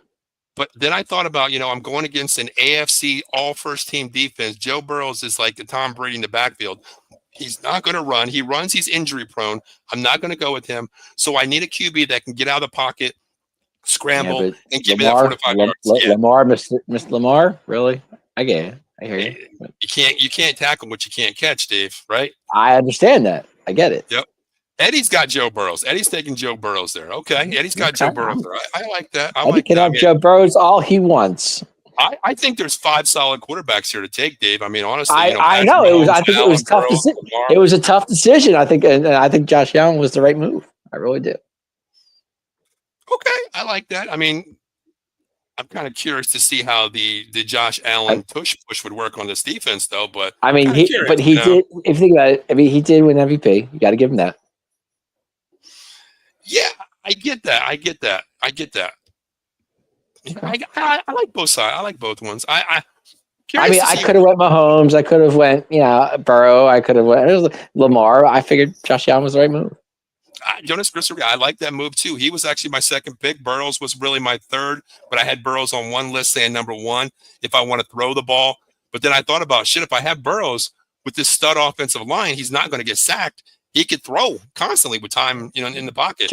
Speaker 1: But then I thought about, I'm going against an AFC all first team defense. Joe Burrows is like the Tom Brady in the backfield. He's not going to run. He runs. He's injury prone. I'm not going to go with him. So I need a QB that can get out of the pocket,
Speaker 2: Yeah,
Speaker 1: scramble,
Speaker 2: but
Speaker 1: and give me that 45 yards. Yeah.
Speaker 2: Lamar, Mr. Lamar, really? I get it. I hear you.
Speaker 1: You can't tackle what you can't catch, Dave. Right?
Speaker 2: I understand that. I get it.
Speaker 1: Yep. Eddie's got Joe Burrows. Eddie's taking Joe Burrows there. Okay. Eddie's got Joe Burrows there. I like that.
Speaker 2: Eddie can have Joe Burrows all he wants.
Speaker 1: I think there's 5 solid quarterbacks here to take, Dave. I mean, honestly,
Speaker 2: I know it was. I think it was tough. It was a tough decision. I think, and I think Josh Allen was the right move. I really do.
Speaker 1: Okay, I like that. I mean, I'm kind of curious to see how the Josh Allen push would work on this defense, though. But
Speaker 2: I mean, he did. If you think about it, I mean, he did win MVP. You got to give him that.
Speaker 1: Yeah, I get that. Okay. I like both sides. I like both ones. I
Speaker 2: mean, I could have went Mahomes. I could have went, Burrow. I could have went Lamar. I figured Josh Allen was the right move.
Speaker 1: Jonas Grissom, I like that move too. He was actually my second pick. Burrows was really my third, but I had Burrows on one list saying number one if I want to throw the ball. But then I thought about, shit, if I have Burrows with this stud offensive line, he's not going to get sacked. He could throw constantly with time, in the pocket.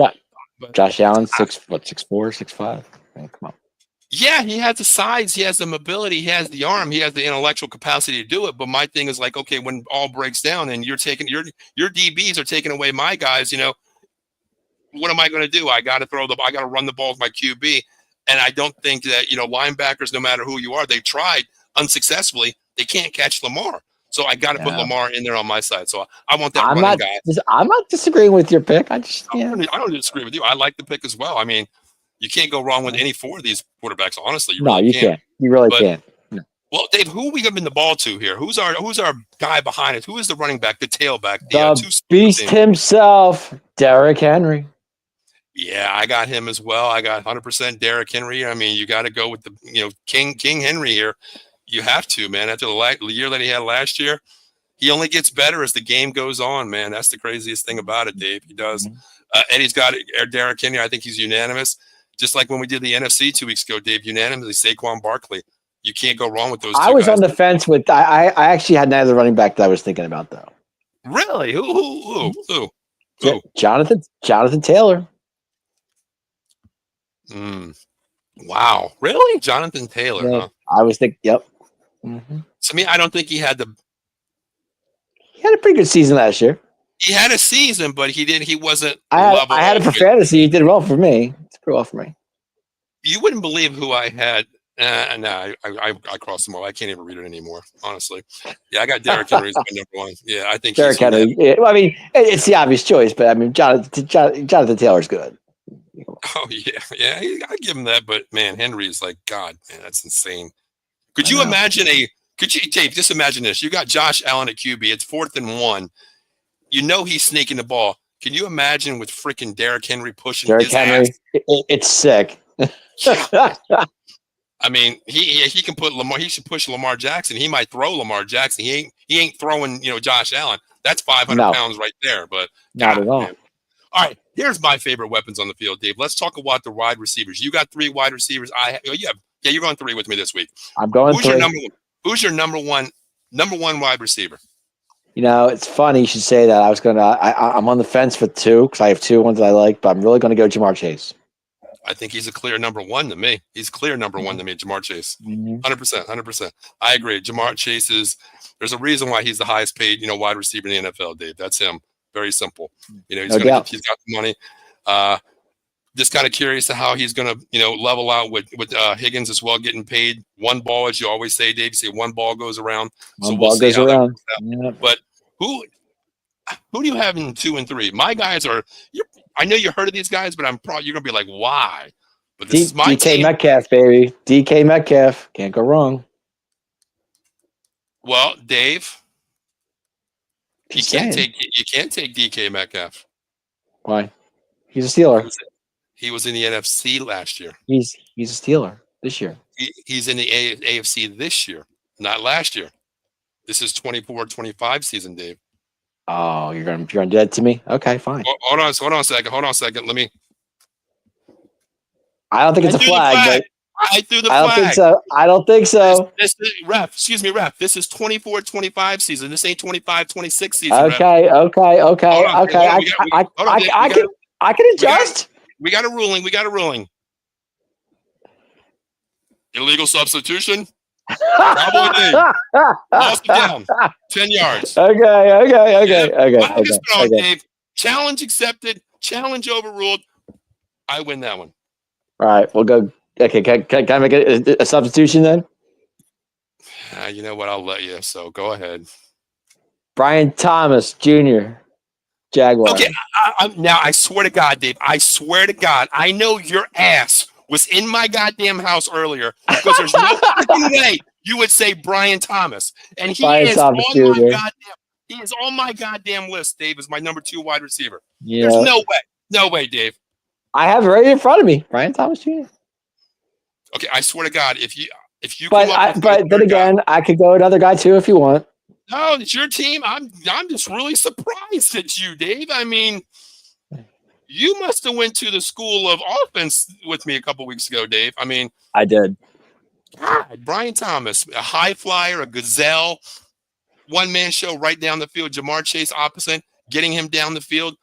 Speaker 2: Josh Allen, 6'4", 6'5". Come on.
Speaker 1: Yeah, he has the size, he has the mobility, he has the arm, he has the intellectual capacity to do it. But my thing is like, okay, when all breaks down and you're taking your DBs are taking away my guys, what am I going to do? I got to run the ball with my QB. And I don't think that, linebackers, no matter who you are, they've tried unsuccessfully. They can't catch Lamar. So I got to put Lamar in there on my side. So I want that running guy.
Speaker 2: I'm not disagreeing with your pick. I
Speaker 1: don't disagree with you. I like the pick as well. I mean, you can't go wrong with any 4 of these quarterbacks. Honestly, you
Speaker 2: can't. You really can't. No.
Speaker 1: Well, Dave, who are we giving the ball to here? Who's our guy behind it? Who is the running back, the tailback,
Speaker 2: the beast himself, Derrick Henry?
Speaker 1: Yeah, I got him as well. I got 100% Derrick Henry. I mean, you got to go with the King Henry here. You have to, man. After the year that he had last year, he only gets better as the game goes on, man. That's the craziest thing about it, Dave. He does. Eddie's got Derrick Henry. I think he's unanimous. Just like when we did the NFC 2 weeks ago, Dave, unanimously Saquon Barkley. You can't go wrong with those two
Speaker 2: I was
Speaker 1: guys.
Speaker 2: on the fence with I actually had neither running back that I was thinking about, though.
Speaker 1: Really? Who?
Speaker 2: Jonathan Taylor.
Speaker 1: Wow. Really? Jonathan Taylor, huh?
Speaker 2: I was thinking, yep.
Speaker 1: To me, I don't think he had
Speaker 2: He had a pretty good season last year.
Speaker 1: He had a season, but he wasn't
Speaker 2: level. I had it for fantasy. He did well for me. It's pretty well for me.
Speaker 1: You wouldn't believe who I had. No, I crossed them all. I can't even read it anymore, honestly. Yeah, I got Derrick Henry as my number one. Yeah, I think
Speaker 2: Derrick Henry. Yeah, well, I mean, it's the obvious choice, but I mean, Jonathan Taylor's good.
Speaker 1: Oh yeah, I give him that. But man, Henry is like, God, man, that's insane. Could you imagine Dave? Just imagine this: you got Josh Allen at QB. It's 4th and 1. He's sneaking the ball. Can you imagine with freaking Derrick Henry pushing his ass?
Speaker 2: It's sick.
Speaker 1: I mean, he can put Lamar. He should push Lamar Jackson. He might throw Lamar Jackson. He ain't throwing Josh Allen. That's 500 pounds right there. But
Speaker 2: not at all.
Speaker 1: Man. All right, here's my favorite weapons on the field, Dave. Let's talk about the wide receivers. You got 3 wide receivers. You're going 3 with me this week.
Speaker 2: I'm going
Speaker 1: Who's
Speaker 2: 3.
Speaker 1: your number one? Who's your number one wide receiver?
Speaker 2: It's funny you should say that. I'm on the fence for 2 because I have 2 ones that I like, but I'm really going to go Jamar Chase.
Speaker 1: I think he's a clear number 1 to me. He's clear number 1 to me, Jamar Chase. 100%. I agree. Jamar Chase there's a reason why he's the highest paid, wide receiver in the NFL, Dave. That's him. Very simple. He's got the money. Just kind of curious to how he's going to, level out with Higgins as well, getting paid 1 ball, as you always say, Dave. You say 1 ball goes around.
Speaker 2: One ball goes around.
Speaker 1: But who do you have in 2 and 3? My guys are. I know you heard of these guys, but you're going to be like, why? But this is my
Speaker 2: DK
Speaker 1: team.
Speaker 2: Metcalf, baby. DK Metcalf. Can't go wrong.
Speaker 1: Well, Dave, you can't take DK Metcalf.
Speaker 2: Why? He's a Steeler.
Speaker 1: He was in the NFC last year.
Speaker 2: He's a Steeler this year.
Speaker 1: He's in the AFC this year, not last year. This is 24-25 season, Dave.
Speaker 2: Oh, you're gonna do that to me? Okay, fine.
Speaker 1: Hold on a second. Let me.
Speaker 2: I don't think it's a flag, but
Speaker 1: I threw the flag.
Speaker 2: I don't think so.
Speaker 1: Excuse me, ref. This is 24-25 season. This ain't 25-26 season.
Speaker 2: Okay. I can adjust.
Speaker 1: We got a ruling. Illegal substitution. Cowboy Dave. Lost it down. 10 yards.
Speaker 2: Okay.
Speaker 1: Dave. Challenge accepted. Challenge overruled. I win that one.
Speaker 2: All right, we'll go. Okay, can I make a substitution then?
Speaker 1: You know what? I'll let you. So go ahead.
Speaker 2: Brian Thomas Jr., Jaguar.
Speaker 1: Okay, now I swear to God, Dave. I swear to God, I know your ass was in my goddamn house earlier because there's no freaking way you would say Brian Thomas, and he is on my goddamn list. Dave is my number 2 wide receiver. Yeah. There's no way, Dave.
Speaker 2: I have it right in front of me, Brian Thomas Jr.
Speaker 1: Okay, I swear to God, if you.
Speaker 2: But then again, I could go another guy too if you want.
Speaker 1: No, it's your team. I'm just really surprised at you, Dave. I mean, you must have went to the school of offense with me a couple weeks ago, Dave. I mean,
Speaker 2: I did.
Speaker 1: God, Brian Thomas, a high flyer, a gazelle, 1-man show right down the field. Jamar Chase opposite, getting him down the field.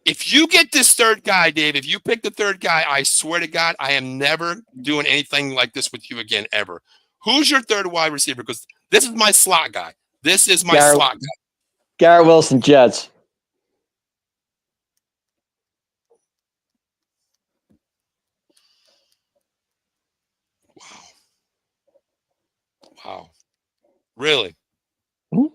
Speaker 1: If you get this 3rd guy, Dave, if you pick the 3rd guy, I swear to God, I am never doing anything like this with you again, ever. Who's your 3rd wide receiver? Because this is my slot guy. Slot guy.
Speaker 2: Garrett Wilson, Jets.
Speaker 1: Wow. Really?
Speaker 2: Mm-hmm.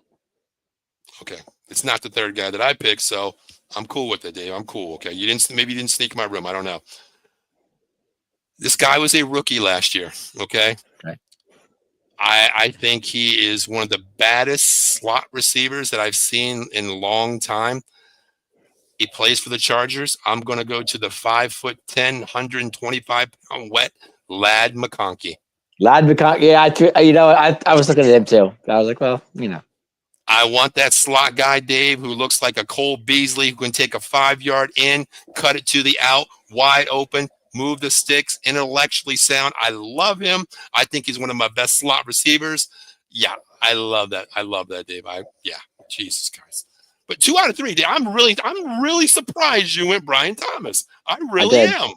Speaker 1: Okay. It's not the 3rd guy that I picked, so I'm cool with it, Dave. I'm cool. Okay. Maybe you didn't sneak in my room. I don't know. This guy was a rookie last year. Okay. I think he is one of the baddest slot receivers that I've seen in a long time. He plays for the Chargers. I'm going to go to the 5'10", 125-pound wet Ladd McConkey.
Speaker 2: Yeah, I was looking at him too. I was like, well,
Speaker 1: I want that slot guy, Dave, who looks like a Cole Beasley, who can take a 5-yard in, cut it to the out, wide open, move the sticks, intellectually sound. I love him. I think he's one of my best slot receivers. Yeah, I love that. Dave. Jesus Christ. But 2 out of 3, Dave. I'm really surprised you went Brian Thomas. I really am.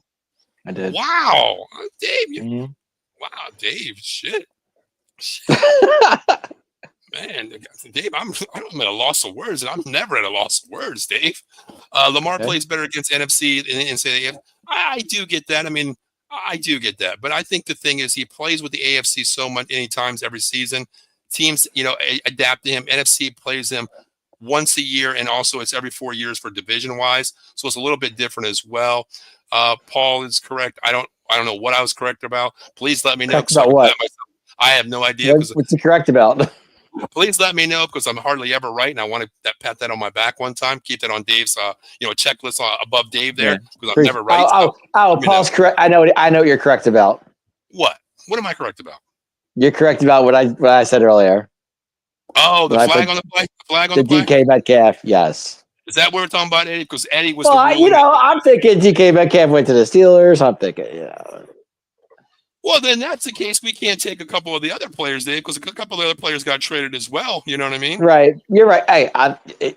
Speaker 2: I did.
Speaker 1: Wow, Dave. Wow, Dave. Shit. Man, Dave, I'm at a loss of words, and I'm never at a loss of words, Dave. Lamar plays better against NFC and say I do get that. I mean, I do get that, but I think the thing is he plays with the AFC so many times every season. Teams, adapt to him. NFC plays him once a year, and also it's every 4 years for division wise, so it's a little bit different as well. Paul is correct. I don't know what I was correct about. Please let me know.
Speaker 2: About what?
Speaker 1: I have no idea.
Speaker 2: What's he correct about?
Speaker 1: Please let me know because I'm hardly ever right, and I want to pat that on my back one time. Keep that on Dave's, checklist above Dave there because I'm never right.
Speaker 2: Paul's correct. I know what you're correct about.
Speaker 1: What? What am I correct about?
Speaker 2: You're correct about what I said earlier.
Speaker 1: Oh, the flag on the play. The flag on the play.
Speaker 2: DK Metcalf. Yes.
Speaker 1: Is that what we're talking about, Eddie? Because Eddie was the
Speaker 2: Well,
Speaker 1: ruling.
Speaker 2: I'm thinking DK Metcalf went to the Steelers. I'm thinking,
Speaker 1: Well, then that's the case. We can't take a couple of the other players, Dave, because a couple of the other players got traded as well. You know what I mean?
Speaker 2: Right. You're right. Hey,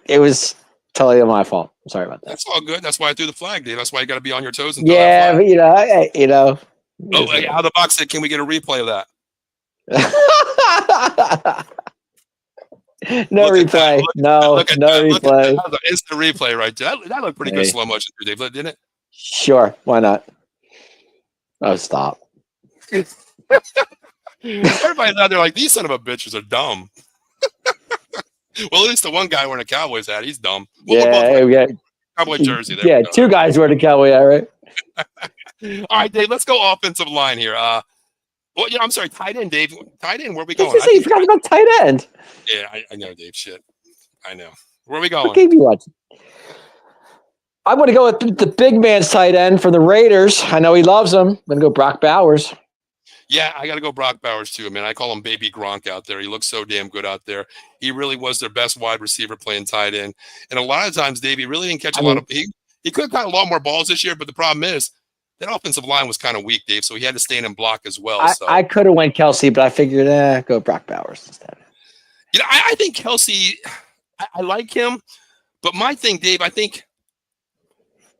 Speaker 2: it was totally my fault. I'm sorry about that.
Speaker 1: That's all good. That's why I threw the flag, Dave. That's why you got to be on your toes and throw
Speaker 2: Yeah,
Speaker 1: that
Speaker 2: but
Speaker 1: flag. Oh, hey, out of the box said, can we get a replay of that?
Speaker 2: No replay. No replay.
Speaker 1: That was an instant replay right there. That looked pretty good slow motion, Dave, didn't it?
Speaker 2: Sure. Why not? Oh, stop.
Speaker 1: Everybody's out there like, these son of a bitches are dumb. Well, at least the one guy wearing a Cowboys hat, he's dumb. Well,
Speaker 2: yeah.
Speaker 1: Cowboy jersey. There
Speaker 2: yeah, two guys wearing a Cowboy hat, right?
Speaker 1: All right, Dave, let's go offensive line here. Well, I'm sorry, tight end, Dave. Tight end, where are we going?
Speaker 2: You forgot about tight end.
Speaker 1: Yeah, I know, Dave. Shit. I know. Where are we going?
Speaker 2: What game you watching? I'm going to go with the big man's tight end for the Raiders. I know he loves them. I'm going to go Brock Bowers.
Speaker 1: Yeah, I got to go Brock Bowers too. I mean, I call him Baby Gronk out there. He looks so damn good out there. He really was their best wide receiver playing tight end. And a lot of times, Dave, he really didn't catch a lot of. He could have caught a lot more balls this year, but the problem is that offensive line was kind of weak, Dave. So he had to stay in and block as well.
Speaker 2: I could have went Kelsey, but I figured, go Brock Bowers instead.
Speaker 1: I think Kelsey, I like him, but my thing, Dave, I think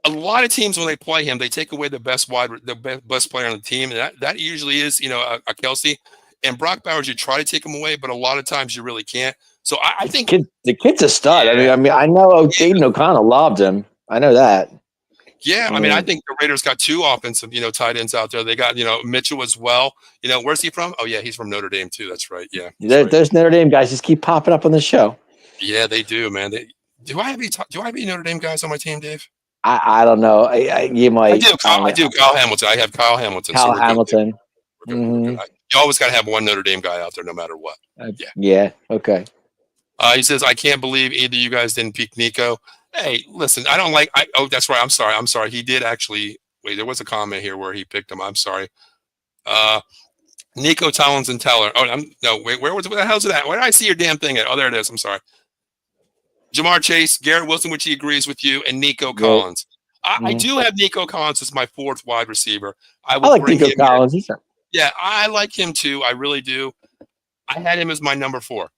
Speaker 1: a lot of teams when they play him, they take away the best player on the team, and that usually is a Kelsey. And Brock Bowers, you try to take him away, but a lot of times you really can't. So I think
Speaker 2: the kid's a stud. Yeah. I mean, I know Aiden O'Connell loved him. I know that.
Speaker 1: Yeah, I mean, I think the Raiders got two offensive, tight ends out there. They got, Mitchell as well. Where's he from? Oh yeah, he's from Notre Dame too. That's right. Yeah,
Speaker 2: there's Notre Dame guys just keep popping up on the show.
Speaker 1: Yeah, they do, man. Do I have any Notre Dame guys on my team, Dave?
Speaker 2: I don't know. You might.
Speaker 1: I do. Kyle Hamilton. I have Kyle Hamilton.
Speaker 2: Kyle Hamilton.
Speaker 1: We're good. You always got to have one Notre Dame guy out there, no matter what.
Speaker 2: Yeah. Okay.
Speaker 1: He says, I can't believe either you guys didn't pick Nico. Hey, listen, I don't like. That's right. I'm sorry. He did actually. Wait, there was a comment here where he picked him. I'm sorry. Nico Collins and Teller. Oh, wait. Where the hell's it at? Where did I see your damn thing at? Oh, there it is. I'm sorry. Jamar Chase, Garrett Wilson, which he agrees with you, and Nico Collins. I do have Nico Collins as my fourth wide receiver. I like
Speaker 2: Nico Collins.
Speaker 1: Yeah, I like him too. I really do. I had him as my number 4.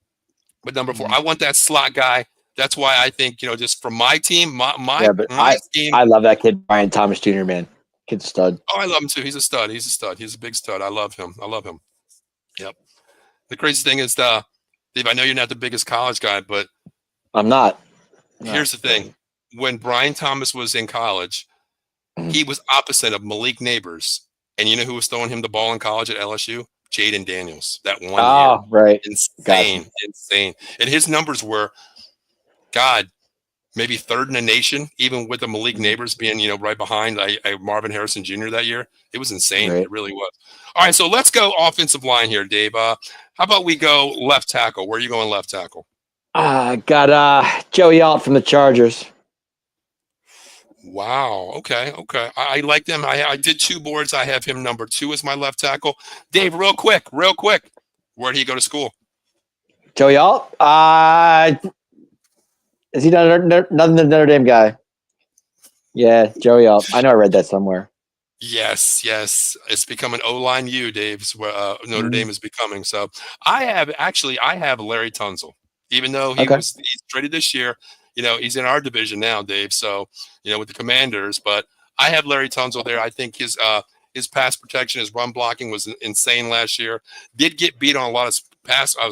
Speaker 1: But number 4, I want that slot guy. That's why I think, just from my team, my team.
Speaker 2: I love that kid, Brian Thomas Jr., man. Kid's a stud.
Speaker 1: Oh, I love him too. He's a stud. He's a big stud. I love him. Yep. The crazy thing is, Dave, I know you're not the biggest college guy, but
Speaker 2: I'm not.
Speaker 1: Here's the thing. When Brian Thomas was in college, he was opposite of Malik Neighbors. And you know who was throwing him the ball in college at LSU? Jaden Daniels. That 1 year.
Speaker 2: Oh, right.
Speaker 1: Insane. And his numbers were, God, maybe 3rd in the nation, even with the Malik Neighbors being, right behind Marvin Harrison Jr. that year. It was insane. Right. It really was. All right, so let's go offensive line here, Dave. How about we go left tackle? Where are you going left tackle?
Speaker 2: Got Joey Alt from the Chargers.
Speaker 1: Wow. Okay. I like them. I did 2 boards. I have him number 2 as my left tackle. Dave, real quick. Where did he go to school?
Speaker 2: Joey Alt? Is he another Notre Dame guy? Yeah, Joey Alt. I know I read that somewhere.
Speaker 1: Yes. It's becoming O-line U, Dave's Notre Dame is becoming. So I have Larry Tunsil, even though he's traded this year. He's in our division now, Dave. So, with the Commanders, but I have Larry Tunsil there. I think his pass protection, his run blocking was insane last year. Did get beat on a lot of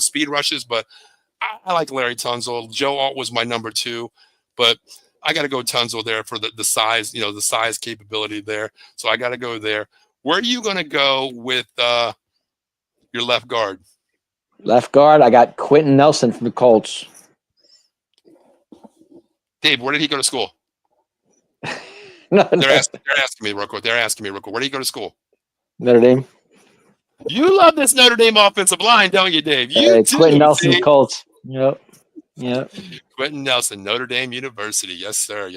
Speaker 1: speed rushes, but I like Larry Tunsil. Joe Alt was my number 2, but I got to go Tunsil there for the size, the size capability there. So I got to go there. Where are you going to go with your left guard?
Speaker 2: Left guard, I got Quentin Nelson from the Colts.
Speaker 1: Dave, where did he go to school?
Speaker 2: They're
Speaker 1: asking me real quick. Where did he go to school?
Speaker 2: Notre Dame.
Speaker 1: You love this Notre Dame offensive line, don't you, Dave? You do.
Speaker 2: Quentin Nelson, Colts. Yep.
Speaker 1: Quentin Nelson, Notre Dame University. Yes, sir.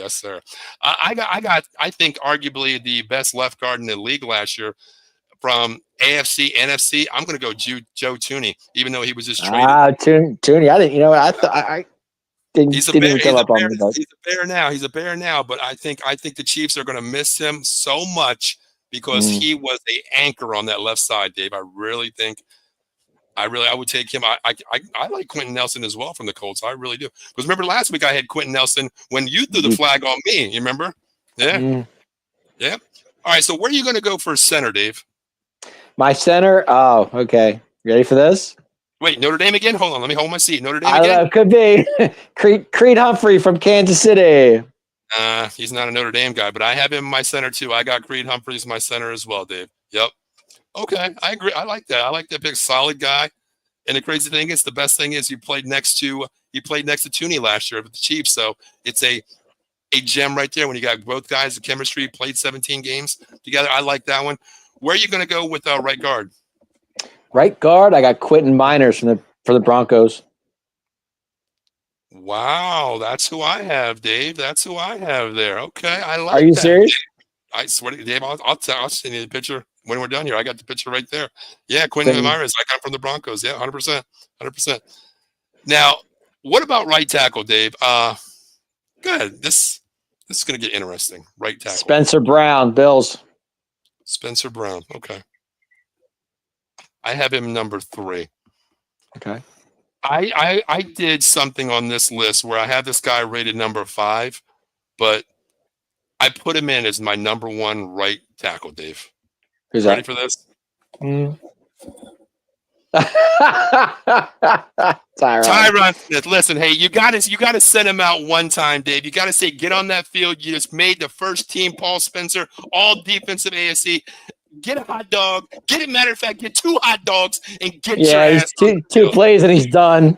Speaker 1: I think arguably the best left guard in the league last year from AFC, NFC. I'm going to go Joe Thuney, even though he was just traded.
Speaker 2: Thuney. I didn't.
Speaker 1: He's a
Speaker 2: didn't
Speaker 1: bear.
Speaker 2: even come up on the boat.
Speaker 1: He's a bear now. He's a bear now. But I think the Chiefs are going to miss him so much because he was a anchor on that left side, Dave. I really think. I would take him. I like Quentin Nelson as well from the Colts. I really do. Because remember last week I had Quentin Nelson when you threw the flag on me. You remember? Yeah. Yeah. All right. So where are you going to go for center, Dave?
Speaker 2: My center. Oh, okay. Ready for this?
Speaker 1: Wait, Notre Dame again? Hold on. Let me hold my seat. Notre Dame again?
Speaker 2: Could be. Creed Humphrey from Kansas City.
Speaker 1: He's not a Notre Dame guy, but I have him in my center too. I got Creed Humphreys my center as well, Dave. Yep. Okay, I agree. I like that. I like that pick. Solid guy. And the crazy thing is, the best thing is, he played next to Tooney last year with the Chiefs, so it's a gem right there when you got both guys. The chemistry, played 17 games together. I like that one. Where are you going to go with right guard?
Speaker 2: Right guard, I got Quentin Miners for the Broncos.
Speaker 1: Wow, that's who I have, Dave. That's who I have there. Okay, I like.
Speaker 2: Are you
Speaker 1: that.
Speaker 2: serious?
Speaker 1: I swear to you, Dave, I'll send you the picture when we're done here. I got the picture right there. Yeah, Quentin Myers. I got from the Broncos. Yeah, 100%. Now, what about right tackle, Dave? Good. This is going to get interesting. Right tackle.
Speaker 2: Spencer Brown, Bills.
Speaker 1: Spencer Brown. Okay. I have him number 3.
Speaker 2: Okay.
Speaker 1: I did something on this list where I have this guy rated number 5, but I put him in as my number 1 right tackle, Dave.
Speaker 2: Who's
Speaker 1: ready
Speaker 2: that?
Speaker 1: for this? Tyron Smith. Listen, hey, you gotta send him out one time, Dave. You gotta say, get on that field. You just made the first team, Paul Spencer, all defensive ASC. Get a hot dog. Matter of fact, get 2 hot dogs and get your ass.
Speaker 2: Two plays and he's done.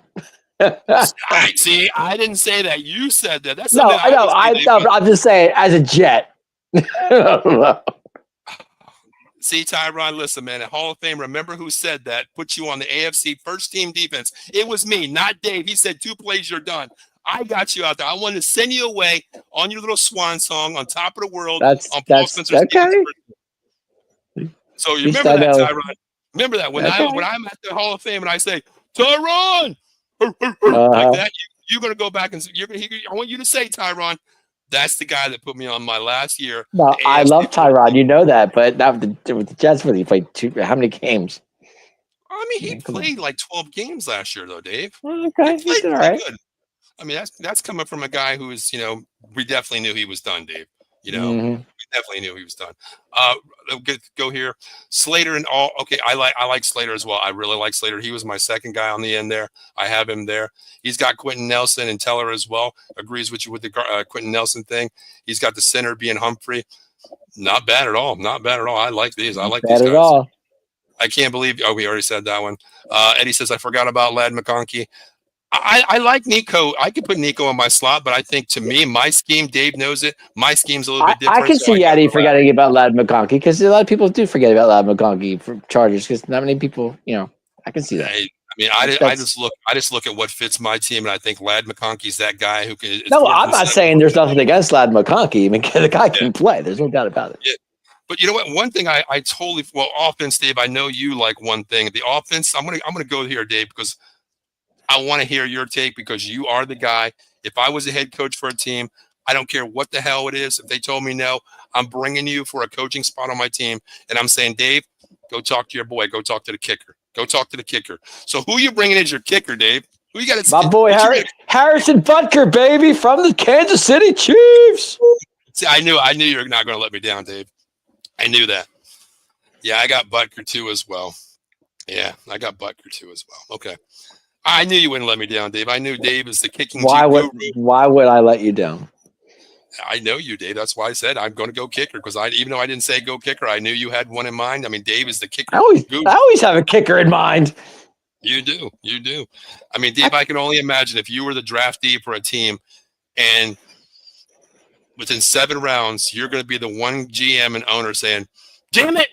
Speaker 1: I see. I didn't say that. You said that. That's
Speaker 2: no. I'm just saying, as a Jet.
Speaker 1: See, Tyron, listen, man, at Hall of Fame, remember who said that? Put you on the AFC first team defense. It was me, not Dave. He said 2 plays, you're done. I got you out there. I wanted to send you away on your little swan song on top of the world.
Speaker 2: That's
Speaker 1: Paul Spencer's
Speaker 2: okay.
Speaker 1: So you remember that, Tyron? Remember that when I'm at the Hall of Fame and I say, Tyron, like that, you're going to go back and I want you to say, Tyron, that's the guy that put me on my last year.
Speaker 2: No, I love Tyrod. You know that, but not with the Jets. He played how many games?
Speaker 1: I mean, he played like 12 games last year, though, Dave.
Speaker 2: Okay, he did all right. Good.
Speaker 1: I mean, that's coming from a guy who is, we definitely knew he was done, Dave. We definitely knew he was done. Go here, Slater and all. Okay, I like Slater as well. I really like Slater. He was my second guy on the end there. I have him there. He's got Quentin Nelson and Teller as well. Agrees with you with the Quentin Nelson thing. He's got the center being Humphrey. Not bad at all. Not bad at all. I like these. I like these guys. At all. I can't believe. Oh, we already said that one. Eddie says I forgot about Ladd McConkey. I like Nico. I could put Nico in my slot, but I think to me, my scheme, Dave knows it. My scheme's a little bit different.
Speaker 2: I can see Eddie forgetting about Ladd McConkey because a lot of people do forget about Ladd McConkey for Chargers because not many people, I can see that.
Speaker 1: I just look at what fits my team, and I think Ladd McConkey's that guy who can.
Speaker 2: No, I'm not saying there's nothing against Ladd McConkey. I mean, the guy can play. There's no doubt about it.
Speaker 1: Yeah. But you know what? One thing I totally offense, Dave. I know you like one thing. The offense. I'm gonna go here, Dave, because I want to hear your take because you are the guy. If I was a head coach for a team, I don't care what the hell it is. If they told me no, I'm bringing you for a coaching spot on my team. And I'm saying, Dave, go talk to your boy. Go talk to the kicker. Go talk to the kicker. So who are you bringing as your kicker, Dave? Who you got to
Speaker 2: My boy Harrison Butker, baby, from the Kansas City Chiefs.
Speaker 1: See, I knew you were not going to let me down, Dave. I knew that. Yeah, I got Butker too as well. Okay. I knew you wouldn't let me down, Dave. I knew Dave is the kicking
Speaker 2: Why would I let you down?
Speaker 1: I know you, Dave. That's why I said I'm going to go kicker because even though I didn't say go kicker, I knew you had one in mind. I mean, Dave is the kicker.
Speaker 2: I always have a kicker in mind.
Speaker 1: You do. I mean, Dave, I can only imagine if you were the draftee for a team and within 7 rounds, you're going to be the one GM and owner saying, damn it,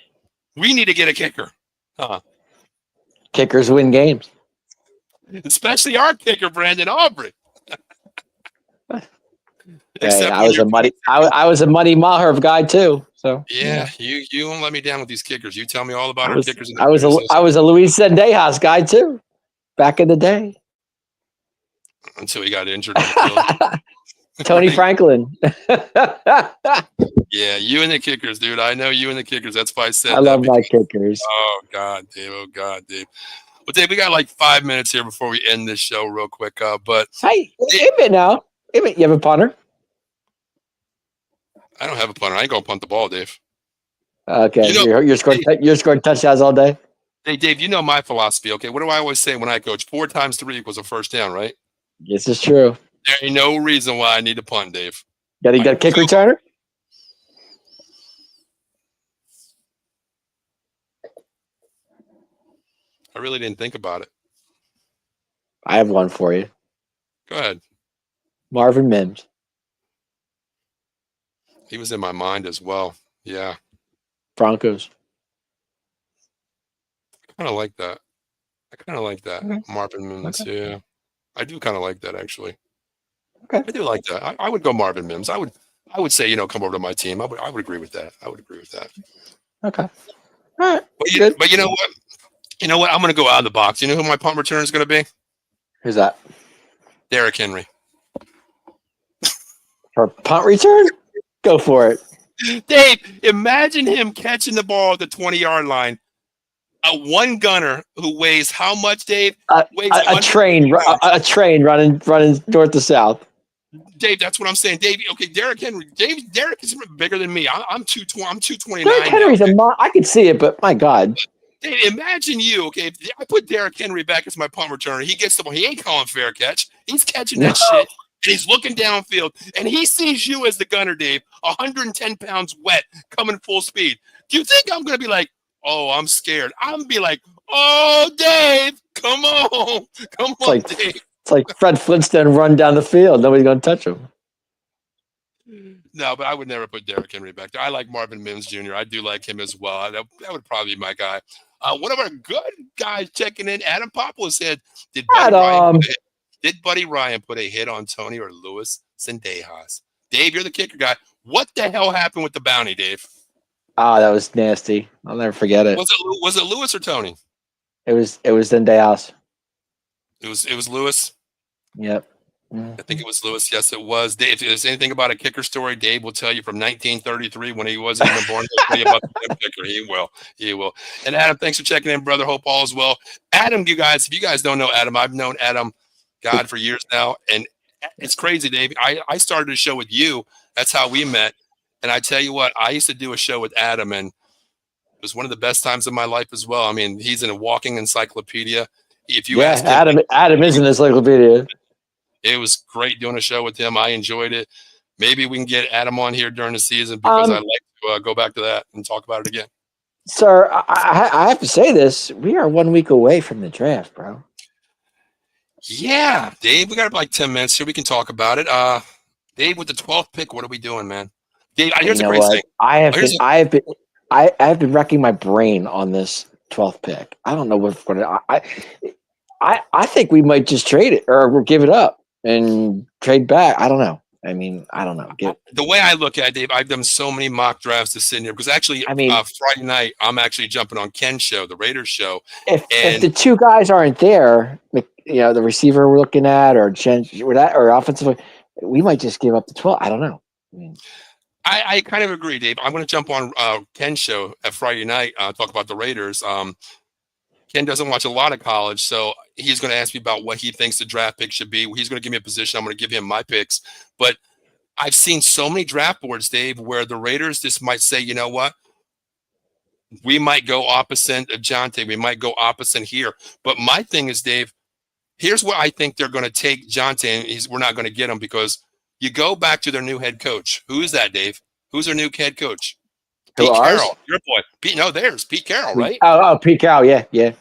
Speaker 1: we need to get a kicker.
Speaker 2: Kickers win games.
Speaker 1: Especially our kicker, Brandon Aubrey.
Speaker 2: Hey, I was a Muddy Maher guy too. So
Speaker 1: yeah, you won't let me down with these kickers. You tell me all about our kickers.
Speaker 2: I was a Luis Zendejas guy too, back in the day.
Speaker 1: until he got injured on the field.
Speaker 2: Tony
Speaker 1: Right?
Speaker 2: Franklin.
Speaker 1: Yeah, you and the kickers, dude. I know you and the kickers. That's why I
Speaker 2: I
Speaker 1: said that
Speaker 2: love my
Speaker 1: because
Speaker 2: kickers.
Speaker 1: oh God, Dave. Oh God, Dave. Well, Dave, we got like 5 minutes here before we end this show real quick. But
Speaker 2: Hey, wait a minute now. Wait a minute. You have a punter?
Speaker 1: I don't have a punter. I ain't gonna punt the ball, Dave.
Speaker 2: Okay,
Speaker 1: You know,
Speaker 2: you're scoring touchdowns all day.
Speaker 1: hey, Dave, you know my philosophy, okay? What do I always say when I coach? 4 times 3 equals a first down, right?
Speaker 2: This is true.
Speaker 1: There ain't no reason why I need to punt, Dave.
Speaker 2: You got a kick
Speaker 1: So,
Speaker 2: returner?
Speaker 1: I really didn't think about it.
Speaker 2: I have one for you.
Speaker 1: Go ahead.
Speaker 2: Marvin Mims.
Speaker 1: He was in my mind as well. Yeah,
Speaker 2: Broncos.
Speaker 1: I kind of like that.
Speaker 2: Okay.
Speaker 1: Marvin Mims.
Speaker 2: Okay.
Speaker 1: Yeah, I do kind of like that actually.
Speaker 2: Okay.
Speaker 1: I do like that. I would go Marvin Mims. I would say come over to my team. I would agree with that. I would agree with that.
Speaker 2: Okay. All right.
Speaker 1: But you know what? You know what? I'm going to go out of the box. You know who my punt return is going to be?
Speaker 2: Who's that?
Speaker 1: Derrick Henry.
Speaker 2: For punt return? Go for it.
Speaker 1: Dave, imagine him catching the ball at the 20-yard line. A one gunner who weighs how much, Dave? Weighs
Speaker 2: A train running north to south.
Speaker 1: Dave, that's what I'm saying. Dave, okay, Derrick Henry. Derrick is bigger than me. I'm 229
Speaker 2: Derrick Henry's
Speaker 1: now.
Speaker 2: I can see it, but my God.
Speaker 1: Dave, imagine you, okay, if I put Derrick Henry back as my punt returner. He gets the ball. He ain't calling fair catch. He's catching that shit, and he's looking downfield, and he sees you as the gunner, Dave, 110 pounds wet, coming full speed. Do you think I'm going to be like, oh, I'm scared? I'm going to be like, oh, Dave, come on. Dave.
Speaker 2: It's like Fred Flintstone run down the field. Nobody's going to touch him.
Speaker 1: No, but I would never put Derrick Henry back there. I like Marvin Mims Jr. I do like him as well. That would probably be my guy. One of our good guys checking in, Adam Popple said, did Buddy Ryan put a hit on Tony or Luis Zendejas? Dave, you're the kicker guy. What the hell happened with the bounty, Dave?
Speaker 2: Oh, that was nasty. I'll never forget it.
Speaker 1: Was it Luis or Tony?
Speaker 2: It was Zendejas.
Speaker 1: It was Luis.
Speaker 2: Yep.
Speaker 1: I think it was Luis. Yes, it was. Dave, if there's anything about a kicker story, Dave will tell you from 1933 when he wasn't even born. About the kicker. He will. And Adam, thanks for checking in, brother. Hope all is well. Adam, you guys, if you guys don't know Adam, I've known Adam, God, for years now, and it's crazy, Dave. I started a show with you. That's how we met. And I tell you what, I used to do a show with Adam, and it was one of the best times of my life as well. I mean, he's in a walking encyclopedia. If you ask him,
Speaker 2: Adam is an encyclopedia.
Speaker 1: It was great doing a show with him. I enjoyed it. Maybe we can get Adam on here during the season because I'd like to go back to that and talk about it again.
Speaker 2: Sir, I have to say this. We are 1 week away from the draft, bro.
Speaker 1: Yeah, Dave, we got like 10 minutes here. We can talk about it. Dave, with the 12th pick, what are we doing, man? Dave, here's a great thing.
Speaker 2: I have been wrecking my brain on this 12th pick. I don't know what I think we might just trade it or give it up and trade back. I don't know. I mean, I don't know.
Speaker 1: The way I look at it, Dave, I've done so many mock drafts to sit here because actually, Friday night, I'm actually jumping on Ken's show, the Raiders show.
Speaker 2: If the two guys aren't there, the receiver we're looking at or offensive, we might just give up the 12. I don't know.
Speaker 1: I kind of agree, Dave. I'm going to jump on Ken's show at Friday night, talk about the Raiders. Ken doesn't watch a lot of college, so he's going to ask me about what he thinks the draft pick should be. He's going to give me a position. I'm going to give him my picks. But I've seen so many draft boards, Dave, where the Raiders just might say, you know what? We might go opposite of Jonte. We might go opposite here. But my thing is, Dave, here's what I think they're going to take Jonte, and we're not going to get him because you go back to their new head coach. Who is that, Dave? Who's their new head coach? Pete Carroll, your boy. There's Pete Carroll, right?
Speaker 2: Oh, Pete Carroll, yeah.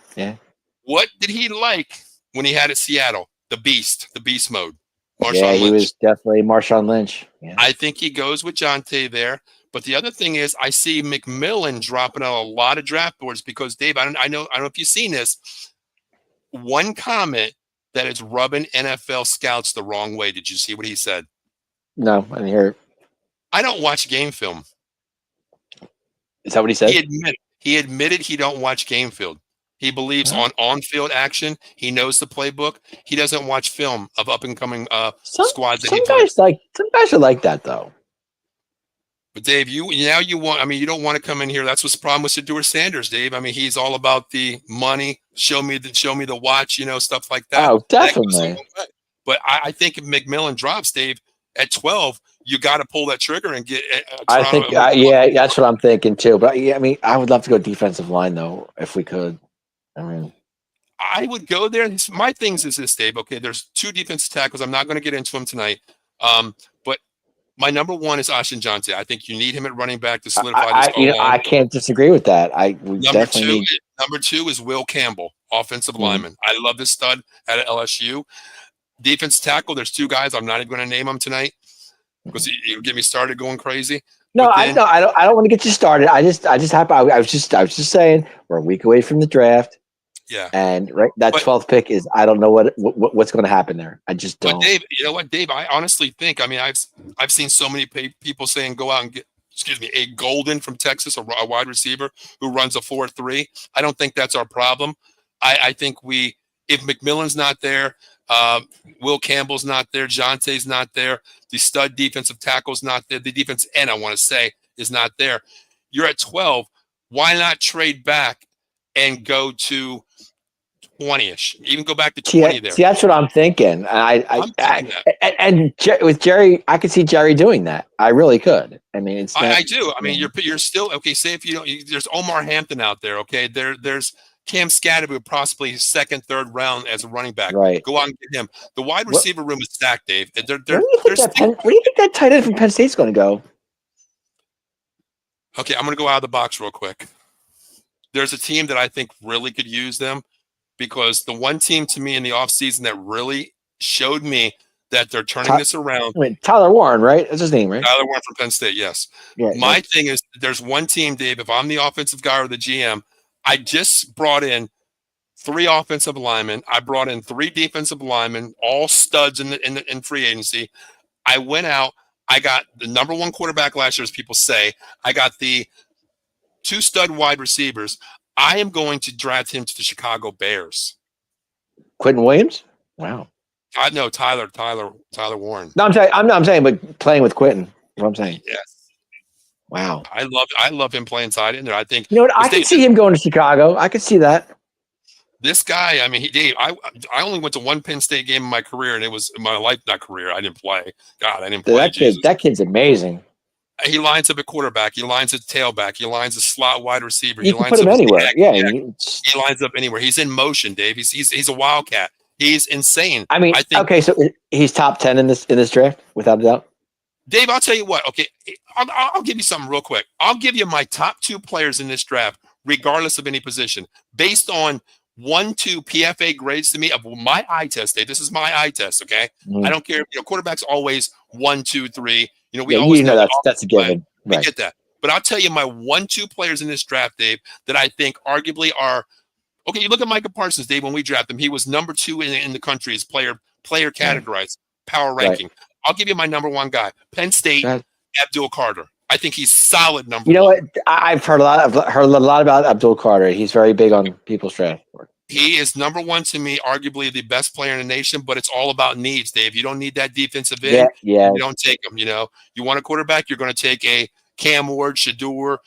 Speaker 1: What did he like when he had at Seattle? The beast mode.
Speaker 2: Marshawn Lynch. Was definitely Marshawn Lynch. Yeah.
Speaker 1: I think he goes with Jonte there. But the other thing is, I see McMillan dropping on a lot of draft boards because, Dave, I don't know if you've seen this. One comment that is rubbing NFL scouts the wrong way. Did you see what he said?
Speaker 2: No, I didn't hear it.
Speaker 1: I don't watch game film.
Speaker 2: Is that what he said?
Speaker 1: He admitted he don't watch game film. He believes on-field action. He knows the playbook. He doesn't watch film of up-and-coming squads that he plays.
Speaker 2: Some guys are like that though.
Speaker 1: But Dave, you want. I mean, you don't want to come in here. That's what's the problem with Shedeur Sanders, Dave. I mean, he's all about the money. Show me the watch. Stuff like that.
Speaker 2: Oh, definitely.
Speaker 1: But I think if McMillan drops, Dave, at 12, you got to pull that trigger and get.
Speaker 2: I think, that's what I'm thinking too. But I mean, I would love to go defensive line though, if we could. I mean,
Speaker 1: I would go there. My things is this, Dave. Okay, there's 2 defensive tackles. I'm not going to get into them tonight. But my number 1 is Ashin Jante. I think you need him at running back to solidify this.
Speaker 2: I can't disagree with that.
Speaker 1: Number two is Will Campbell, offensive lineman. I love this stud at LSU. Defense tackle. There's 2 guys. I'm not even going to name them tonight because you get me started going crazy.
Speaker 2: No, I don't want to get you started. I was just saying we're a week away from the draft.
Speaker 1: Yeah,
Speaker 2: and that 12th pick is, I don't know what's going to happen there. I just don't.
Speaker 1: But Dave, you know what, Dave? I honestly think. I mean, I've seen so many people saying go out and get, a Golden from Texas, a wide receiver who runs a 4.3. I don't think that's our problem. I think if McMillan's not there, Will Campbell's not there, Jonte's not there, the stud defensive tackle's not there, the defense end, I want to say, is not there. You're at 12. Why not trade back and go to 20-ish? Even go back to 20 there.
Speaker 2: See, that's what I'm thinking. And with Jerry, I could see Jerry doing that. I really could. I mean,
Speaker 1: I do. I mean, you're still okay. Say if you don't, there's Omar Hampton out there. Okay, there's Cam Scatterwood, possibly second, third round as a running back.
Speaker 2: Right.
Speaker 1: Go out and get him. The wide receiver room is stacked, Dave. Where do
Speaker 2: you think that tight end from Penn State's going to go?
Speaker 1: Okay, I'm going to go out of the box real quick. There's a team that I think really could use them, because the one team to me in the offseason that really showed me that they're turning this around.
Speaker 2: I mean, Tyler Warren, right? That's his name, right?
Speaker 1: Tyler Warren from Penn State, yes. Yeah, My thing is, there's one team, Dave, if I'm the offensive guy or the GM, I just brought in 3 offensive linemen. I brought in 3 defensive linemen, all studs in free agency. I went out. I got the number 1 quarterback last year, as people say. I got the 2 stud wide receivers. I am going to draft him to the Chicago Bears.
Speaker 2: Quentin Williams? Wow.
Speaker 1: I know Tyler Warren.
Speaker 2: No, I'm saying, but playing with Quentin. What I'm saying.
Speaker 1: Yes.
Speaker 2: Wow.
Speaker 1: I love him playing tight end there. I think.
Speaker 2: You know what? I could see him going to Chicago. I could see that.
Speaker 1: This guy, I mean, Dave, I only went to 1 Penn State game in my career, and it was my life, not career. I didn't play. God, I didn't play.
Speaker 2: That kid's amazing.
Speaker 1: He lines up at quarterback. He lines at tailback. He lines a slot wide receiver.
Speaker 2: You can put him anywhere. Yeah,
Speaker 1: he lines up anywhere. He's in motion, Dave. He's a wildcat. He's insane.
Speaker 2: I mean, okay, so he's top 10 in this draft without a doubt.
Speaker 1: Dave, I'll tell you what. Okay, I'll give you something real quick. I'll give you my top 2 players in this draft, regardless of any position, based on 1-2 PFA grades to me of my eye test, Dave. This is my eye test. Okay, I don't care. Quarterback's always 1, 2, 3. We always know
Speaker 2: that's a given.
Speaker 1: We get that. But I'll tell you my 1-2 players in this draft, Dave, that I think arguably are okay. You look at Micah Parsons, Dave. When we drafted him, he was number 2 in the country as player categorized power ranking. Right. I'll give you my number 1 guy, Penn State, Abdul Carter. I think he's solid number 1.
Speaker 2: You know what? I've heard a lot about Abdul Carter. He's very big on people's draft board.
Speaker 1: He is number 1 to me, arguably the best player in the nation, but it's all about needs, Dave. You don't need that defensive end.
Speaker 2: Yeah.
Speaker 1: You don't take him. You want a quarterback, you're going to take a Cam Ward, Shedeur,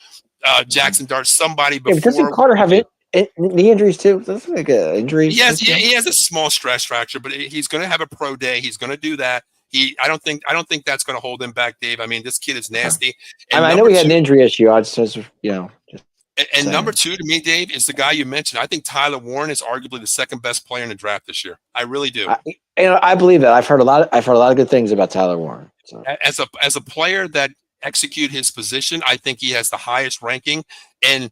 Speaker 1: Jackson Dart, somebody before.
Speaker 2: Yeah, but doesn't Carter have knee injuries too? Doesn't like an injury?
Speaker 1: Yes, he has a small stress fracture, but he's going to have a pro day. He's going to do that. I don't think that's going to hold him back, Dave. I mean, this kid is nasty.
Speaker 2: I know he had an injury issue. I just
Speaker 1: And number 2 to me, Dave, is the guy you mentioned. I think Tyler Warren is arguably the second best player in the draft this year. I really do.
Speaker 2: I believe that. I've heard a lot of good things about Tyler Warren. So.
Speaker 1: As a player that execute his position, I think he has the highest ranking. And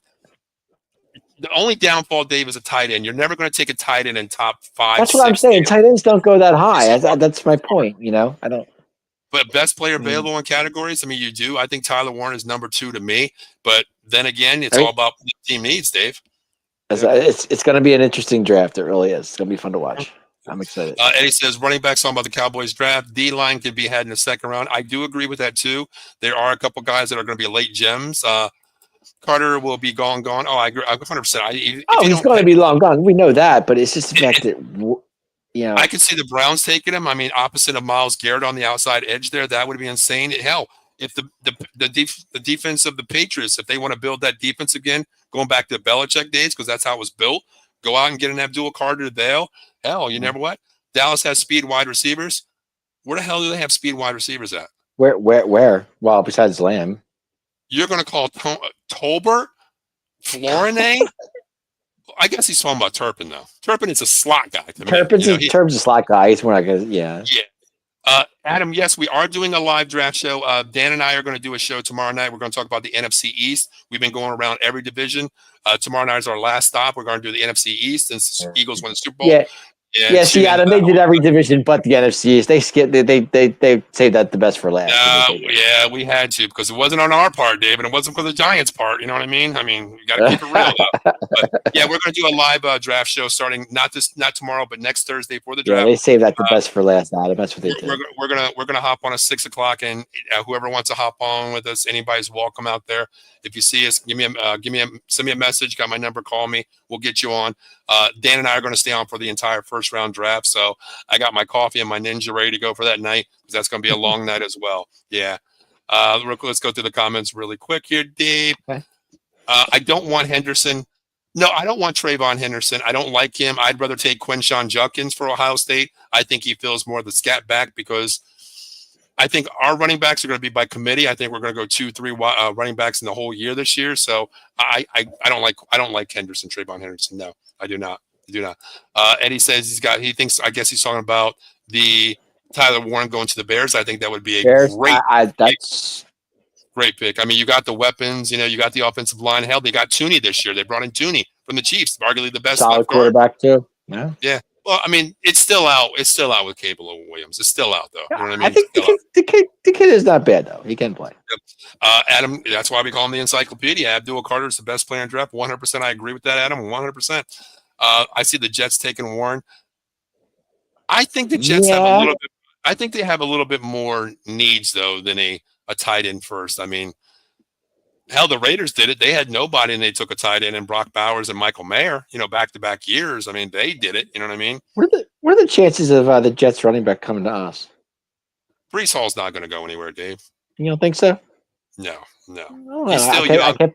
Speaker 1: the only downfall, Dave, is a tight end. You're never going to take a tight end in top 5.
Speaker 2: That's what I'm saying. Tight ends don't go that high. That's my point. I don't.
Speaker 1: But best player available in categories, I mean, you do. I think Tyler Warren is number 2 to me. But then again, it's all about what the team needs, Dave.
Speaker 2: It's going to be an interesting draft. It really is. It's going to be fun to watch. I'm excited.
Speaker 1: Eddie says running back song about the Cowboys draft. D-line could be had in the second round. I do agree with that too. There are a couple guys that are going to be late gems. Carter will be gone. Oh, I agree. 100%. If
Speaker 2: Oh,
Speaker 1: you
Speaker 2: he's
Speaker 1: don't
Speaker 2: going
Speaker 1: pay,
Speaker 2: to be long gone. We know that, but it's just the fact that
Speaker 1: I could see the Browns taking him. I mean, opposite of Myles Garrett on the outside edge there, that would be insane. Hell, if the defense of the Patriots, if they want to build that defense again, going back to the Belichick days, because that's how it was built, go out and get an Abdul Carter there. Hell, you never what? Dallas has speed wide receivers. Where the hell do they have speed wide receivers at?
Speaker 2: Where? Well, besides Lamb.
Speaker 1: You're going to call Tolbert, Florine? I guess he's talking about Turpin, though. Turpin is a slot guy to me.
Speaker 2: Turpin's a slot guy. He's more like a, yeah.
Speaker 1: Adam, yes, we are doing a live draft show. Dan and I are going to do a show tomorrow night. We're going to talk about the NFC East. We've been going around every division. Tomorrow night is our last stop. We're going to do the NFC East since the Eagles won the Super Bowl.
Speaker 2: Yeah. See, Adam, they did every division but the NFC East. They skipped. They saved that the best for last.
Speaker 1: Yeah, we had to because it wasn't on our part, Dave, and it wasn't for the Giants' part. You know what I mean? You got to keep it real. But yeah, we're going to do a live draft show starting not tomorrow, but next Thursday for the draft.
Speaker 2: Yeah, they saved that the best for last, Adam. That's what they did.
Speaker 1: We're gonna hop on at 6 o'clock, and whoever wants to hop on with us, anybody's welcome out there. If you see us, send me a message. Got my number. Call me. We'll get you on. Dan and I are going to stay on for the entire first round draft. So I got my coffee and my Ninja ready to go for that night because that's going to be a long night as well. Yeah. Let's go through the comments really quick here, Dave.
Speaker 2: Okay.
Speaker 1: I don't want Henderson. No, I don't want Trayvon Henderson. I don't like him. I'd rather take Quinshon Judkins for Ohio State. I think he feels more the scat back because I think our running backs are going to be by committee. I think we're going to go 2-3 running backs in the whole year this year. So I don't like Henderson, Trayvon Henderson. No, I do not. Eddie says he thinks, I guess he's talking about the Tyler Warren going to the Bears. I think that would be a great pick. I mean, you got the weapons, you got the offensive line. Hell, they got Tooney this year. They brought in Tooney from the Chiefs, arguably the best
Speaker 2: solid quarterback too.
Speaker 1: Yeah. Well, I mean, it's still out. It's still out with Cable and Williams. It's still out, though. You know what I mean?
Speaker 2: I think the kid is not bad, though. He can play.
Speaker 1: Yep. Adam, that's why we call him the encyclopedia. Abdul Carter is the best player in draft. 100%. I agree with that, Adam. 100%. I see the Jets taking Warren. I think the Jets have a little bit. I think they have a little bit more needs, though, than a tight end first. I mean, hell, the Raiders did it. They had nobody, and they took a tight end and Brock Bowers and Michael Mayer, back-to-back years. I mean, they did it. You know what I mean?
Speaker 2: What are the chances of the Jets running back coming to us?
Speaker 1: Breece Hall's not going to go anywhere, Dave.
Speaker 2: You don't think so?
Speaker 1: No.
Speaker 2: He's still young.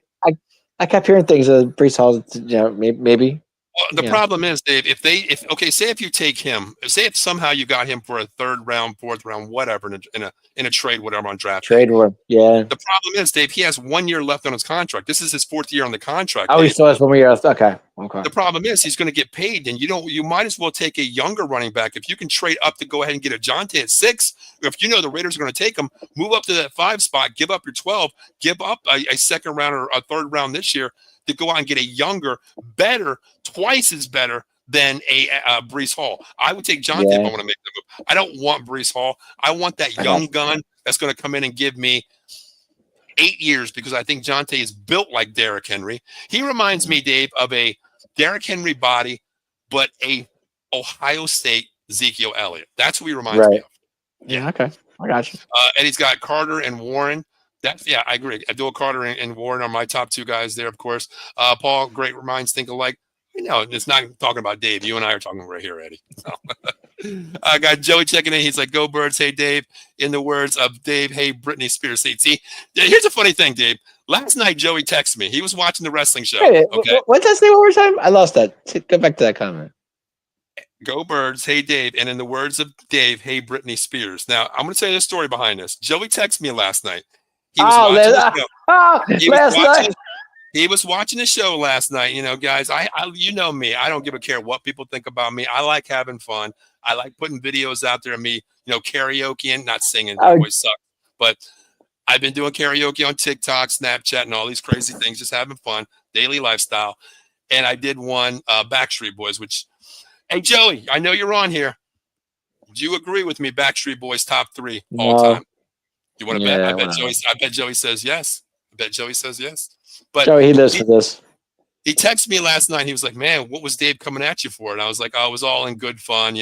Speaker 2: I kept hearing things of Breece Hall, maybe.
Speaker 1: Well, the problem is, Dave, if you take him, say if somehow you got him for a third round, fourth round, whatever, in a trade, whatever, on draft.
Speaker 2: Trade war, yeah.
Speaker 1: The problem is, Dave, he has 1 year left on his contract. This is his fourth year on the contract.
Speaker 2: Oh,
Speaker 1: Dave.
Speaker 2: he still has 1 year left. Okay.
Speaker 1: The problem is he's going to get paid, and you might as well take a younger running back. If you can trade up to go ahead and get a Jonte at 6, if the Raiders are going to take him, move up to that 5 spot, give up your 12, give up a second round or a third round this year to go out and get a younger, better, twice as better than a Breece Hall. I would take Jonte if I want to make the move. I don't want Breece Hall. I want that young gun that's going to come in and give me 8 years because I think Jonte is built like Derrick Henry. He reminds me, Dave, of a Derrick Henry body, but a Ohio State Ezekiel Elliott. That's who he reminds me of.
Speaker 2: Yeah, okay. I got you.
Speaker 1: And he's got Carter and Warren. I agree. Abdul Carter and Warren are my top 2 guys there, of course. Paul, great minds think alike. It's not talking about Dave. You and I are talking right here, Eddie. So. I got Joey checking in. He's like, "Go Birds, hey Dave." In the words of Dave, hey Britney Spears. See, here's a funny thing, Dave. Last night, Joey texted me. He was watching the wrestling show.
Speaker 2: Wait, okay. What's that name one more time? I lost that. Go back to that comment.
Speaker 1: Go Birds, hey Dave. And in the words of Dave, hey Britney Spears. Now, I'm going to tell you the story behind this. Joey texted me last night. He was watching the show. He was watching the show last night. Guys, I you know me. I don't give a care what people think about me. I like having fun. I like putting videos out there of me, karaoke and not singing. My voice sucks. But I've been doing karaoke on TikTok, Snapchat, and all these crazy things, just having fun, daily lifestyle. And I did one Backstreet Boys, which, hey, Joey, I know you're on here. Do you agree with me, Backstreet Boys top 3 all time? You want to bet? I bet Joey says yes. But
Speaker 2: Joey, he lives for this.
Speaker 1: He texted me last night. He was like, "Man, what was Dave coming at you for?" And I was like, "Oh, it was all in good fun,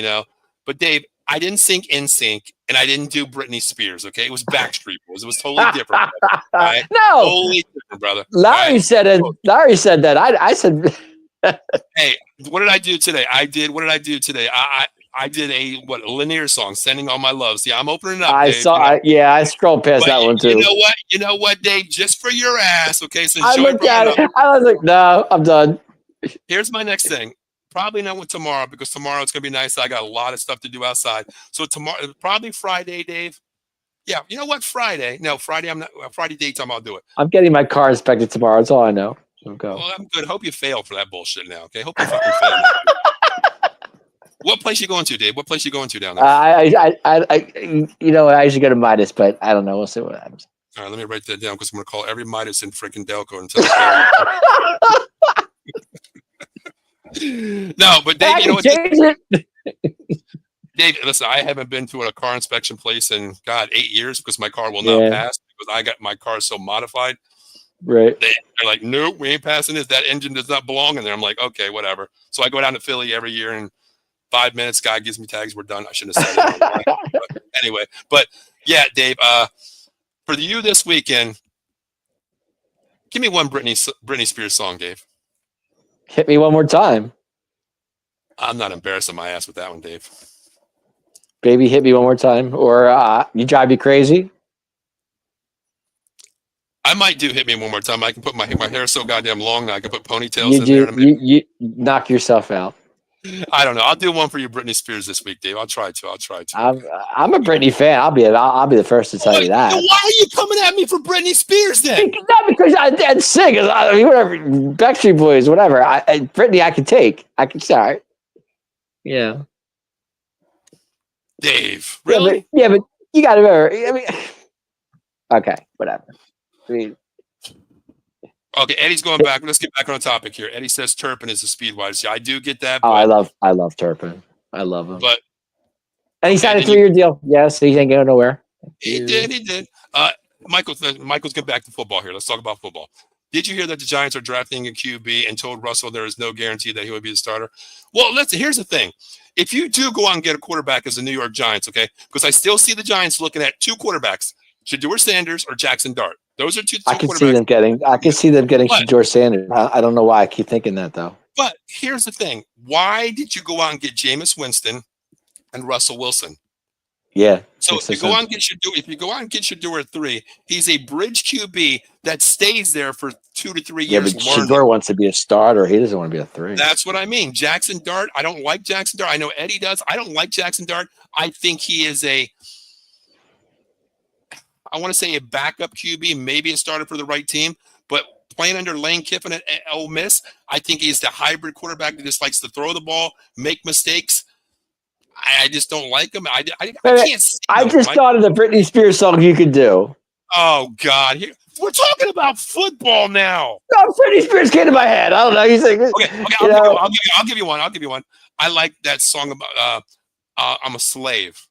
Speaker 1: But Dave, I didn't sing NSYNC, and I didn't do Britney Spears. Okay, it was Backstreet Boys. It was totally different. All right,
Speaker 2: No,
Speaker 1: totally different, brother. All
Speaker 2: Larry
Speaker 1: right?
Speaker 2: said it. Larry said that. I said,
Speaker 1: Hey, what did I do today? What did I do today? I did a linear song, "Sending All My Love." See, I'm opening up,
Speaker 2: I
Speaker 1: Dave.
Speaker 2: saw. I scrolled past
Speaker 1: But
Speaker 2: that one
Speaker 1: you
Speaker 2: too.
Speaker 1: know what? You know what, Dave? Just for your ass, okay? Since
Speaker 2: I
Speaker 1: Joey
Speaker 2: looked
Speaker 1: brought
Speaker 2: at
Speaker 1: it up,
Speaker 2: it. I was like, no, I'm done.
Speaker 1: here's my next thing. Probably not with tomorrow because tomorrow it's gonna be nice. I got a lot of stuff to do outside. So tomorrow, probably Friday, Dave. Yeah, you know what? Friday. No, Friday. I'm not. Friday daytime. I'll do it.
Speaker 2: I'm getting my car inspected tomorrow. That's all I know. So go.
Speaker 1: Well, I'm good. Hope you fail for that bullshit now. Okay. Hope you fucking fail. Now. What place you going to, Dave? What place you going to down there?
Speaker 2: I usually go to Midas, but I don't know. We'll see what happens.
Speaker 1: All right, let me write that down because I'm gonna call every Midas in freaking Delco and tell them. No, but Dave, you know what? Dave, listen, I haven't been to a car inspection place in 8 years because my car will not pass because I got my car so modified.
Speaker 2: Right.
Speaker 1: They're like, nope, we ain't passing this. That engine does not belong in there. I'm like, okay, whatever. So I go down to Philly every year and 5 minutes, guy gives me tags. We're done. I shouldn't have said it. But anyway, but yeah, Dave, for you this weekend, give me one Britney Spears song, Dave.
Speaker 2: Hit me one more time.
Speaker 1: I'm not embarrassing my ass with that one, Dave.
Speaker 2: Baby, hit me one more time. Or You Drive Me Crazy.
Speaker 1: I might do Hit Me One More Time. I can put my hair so goddamn long now I can put ponytails in there.
Speaker 2: You knock yourself out.
Speaker 1: I don't know. I'll do one for you, Britney Spears, this week, Dave. I'll try to.
Speaker 2: I'm a Britney fan. I'll be the first to tell you that.
Speaker 1: Why are you coming at me for Britney Spears then?
Speaker 2: Not because I did sing. I mean, whatever. Backstreet Boys, whatever. Britney, I can take. I can start. Yeah.
Speaker 1: Dave, really?
Speaker 2: Yeah, but you got to remember. I mean, okay, whatever. I mean,
Speaker 1: okay, Eddie's going back. Let's get back on topic here. Eddie says Turpin is a speed wide receiver. I do get that.
Speaker 2: Oh, I love Turpin. I love him.
Speaker 1: But
Speaker 2: and he signed a 3-year deal. Yes, he ain't going nowhere.
Speaker 1: He did. Michael's getting back to football here. Let's talk about football. Did you hear that the Giants are drafting a QB and told Russell there is no guarantee that he would be the starter? Well, here's the thing. If you do go out and get a quarterback as the New York Giants, okay, because I still see the Giants looking at 2 quarterbacks, Shedeur Sanders or Jackson Dart. Those are two quarterbacks.
Speaker 2: I can see them getting Shedeur Sanders. I don't know why I keep thinking that, though.
Speaker 1: But here's the thing. Why did you go out and get Jameis Winston and Russell Wilson?
Speaker 2: Yeah.
Speaker 1: So if you go out and get Shedeur at 3, he's a bridge QB that stays there for 2 to 3 years.
Speaker 2: Yeah, but Shedeur wants to be a starter. He doesn't want to be a 3.
Speaker 1: That's what I mean. Jackson Dart. I don't like Jackson Dart. I know Eddie does. I don't like Jackson Dart. I think he is I want to say a backup QB, maybe a starter for the right team, but playing under Lane Kiffin at Ole Miss, I think he's the hybrid quarterback that just likes to throw the ball, make mistakes. I just don't like him. I can't see
Speaker 2: I
Speaker 1: him.
Speaker 2: just thought of the Britney Spears song you could do.
Speaker 1: Oh, God. We're talking about football now.
Speaker 2: No, Britney Spears came to my head. I don't know. He's like,
Speaker 1: okay. I'll give you one. I like that song about I'm a slave.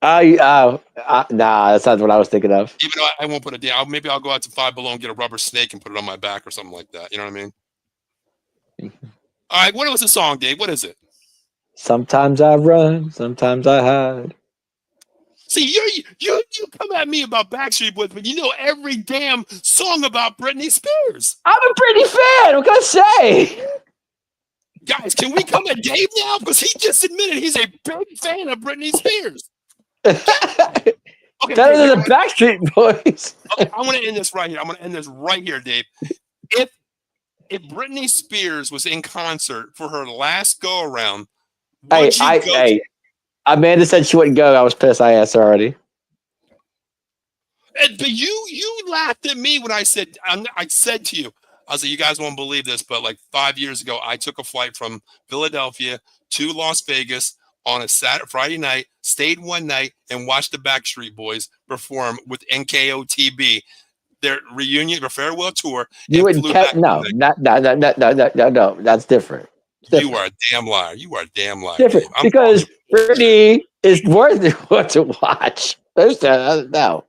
Speaker 2: Nah, that's not what I was thinking of.
Speaker 1: Even though I won't put it down. Maybe I'll go out to Five Below and get a rubber snake and put it on my back or something like that. You know what I mean? All right. What was the song, Dave? What is it?
Speaker 2: Sometimes I run, sometimes I hide.
Speaker 1: See, you come at me about Backstreet Boys, but you know every damn song about Britney Spears.
Speaker 2: I'm a Britney fan. What can I say?
Speaker 1: Guys, can we come at Dave now? Because he just admitted he's a big fan of Britney Spears. Okay,
Speaker 2: better than the Backstreet Boys.
Speaker 1: Okay, I want to end this right here. Dave. If Britney Spears was in concert for her last go around,
Speaker 2: Amanda said she wouldn't go. I was pissed. I asked her already.
Speaker 1: But you laughed at me when I said to you, I was like, you guys won't believe this, but like 5 years ago, I took a flight from Philadelphia to Las Vegas on a Friday night, stayed one night, and watched the Backstreet Boys perform with NKOTB, their reunion, their farewell tour.
Speaker 2: You wouldn't no, that's different.
Speaker 1: You are a damn liar.
Speaker 2: Different because Britney is worth it to watch. No.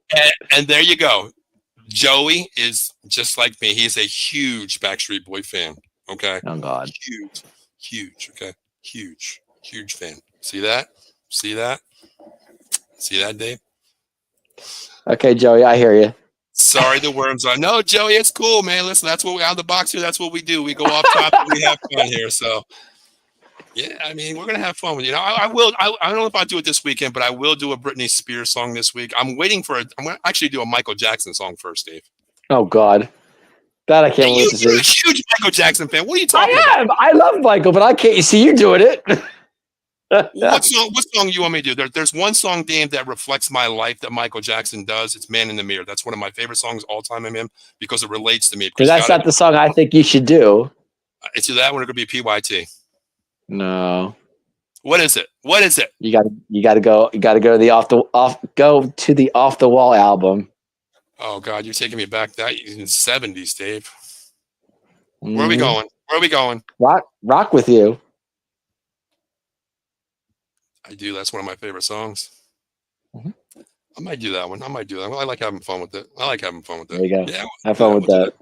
Speaker 1: And there you go. Joey is just like me. He's a huge Backstreet Boy fan. Okay.
Speaker 2: Oh God.
Speaker 1: Huge. Okay. Huge fan. See that? See that? See that, Dave?
Speaker 2: Okay, Joey, I hear you.
Speaker 1: Sorry, the worms are. No, Joey, it's cool, man. Listen, that's what we out of the box here. That's what we do. We go off topic. We have fun here. So, yeah, I mean, we're gonna have fun with you. I will. I don't know if I'll do it this weekend, but I will do a Britney Spears song this week. I'm waiting for. I'm gonna actually do a Michael Jackson song first, Dave.
Speaker 2: Oh God, that I can't wait to see.
Speaker 1: You're a huge Michael Jackson fan. What are you talking about?
Speaker 2: I love Michael, but I can't see you doing it.
Speaker 1: What song you want me to do? There's one song, Dave, that reflects my life that Michael Jackson does. It's "Man in the Mirror." That's one of my favorite songs all time of him because it relates to me.
Speaker 2: Because that's not the song I think you should do.
Speaker 1: It's either that one or it could be PYT.
Speaker 2: No.
Speaker 1: What is it? What is it?
Speaker 2: You gotta go to the off the wall album.
Speaker 1: Oh God, you're taking me back that in the 70s, Dave. Where are we going? Where are we going?
Speaker 2: Rock with you.
Speaker 1: I do. That's one of my favorite songs.
Speaker 2: Mm-hmm.
Speaker 1: I might do that one. I like having fun with it.
Speaker 2: There you go.
Speaker 1: Yeah,
Speaker 2: have fun with that.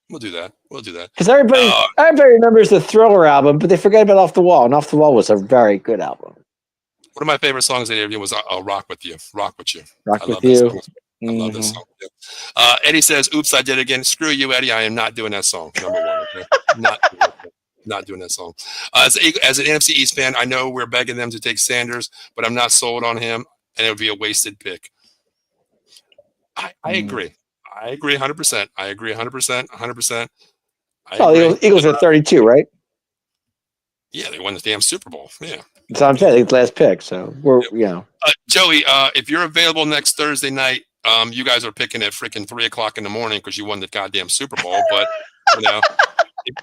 Speaker 1: We'll do that.
Speaker 2: Because everybody remembers the Thriller album, but they forget about Off the Wall. And Off the Wall was a very good album.
Speaker 1: One of my favorite songs they did was "Rock with You." Rock with you.
Speaker 2: Rock with you.
Speaker 1: I love this song. Yeah. Eddie says, "Oops, I did it again." Screw you, Eddie. I am not doing that song. Number one. Okay? Not doing that song. As an NFC East fan, I know we're begging them to take Sanders, but I'm not sold on him, and it would be a wasted pick. I agree. I agree 100%. I agree 100%. 100%.
Speaker 2: The Eagles are 32, right?
Speaker 1: Yeah, they won the damn Super Bowl. Yeah.
Speaker 2: That's what I'm saying. It's last pick, so we're
Speaker 1: Joey, if you're available next Thursday night, you guys are picking at freaking 3:00 in the morning because you won the goddamn Super Bowl. But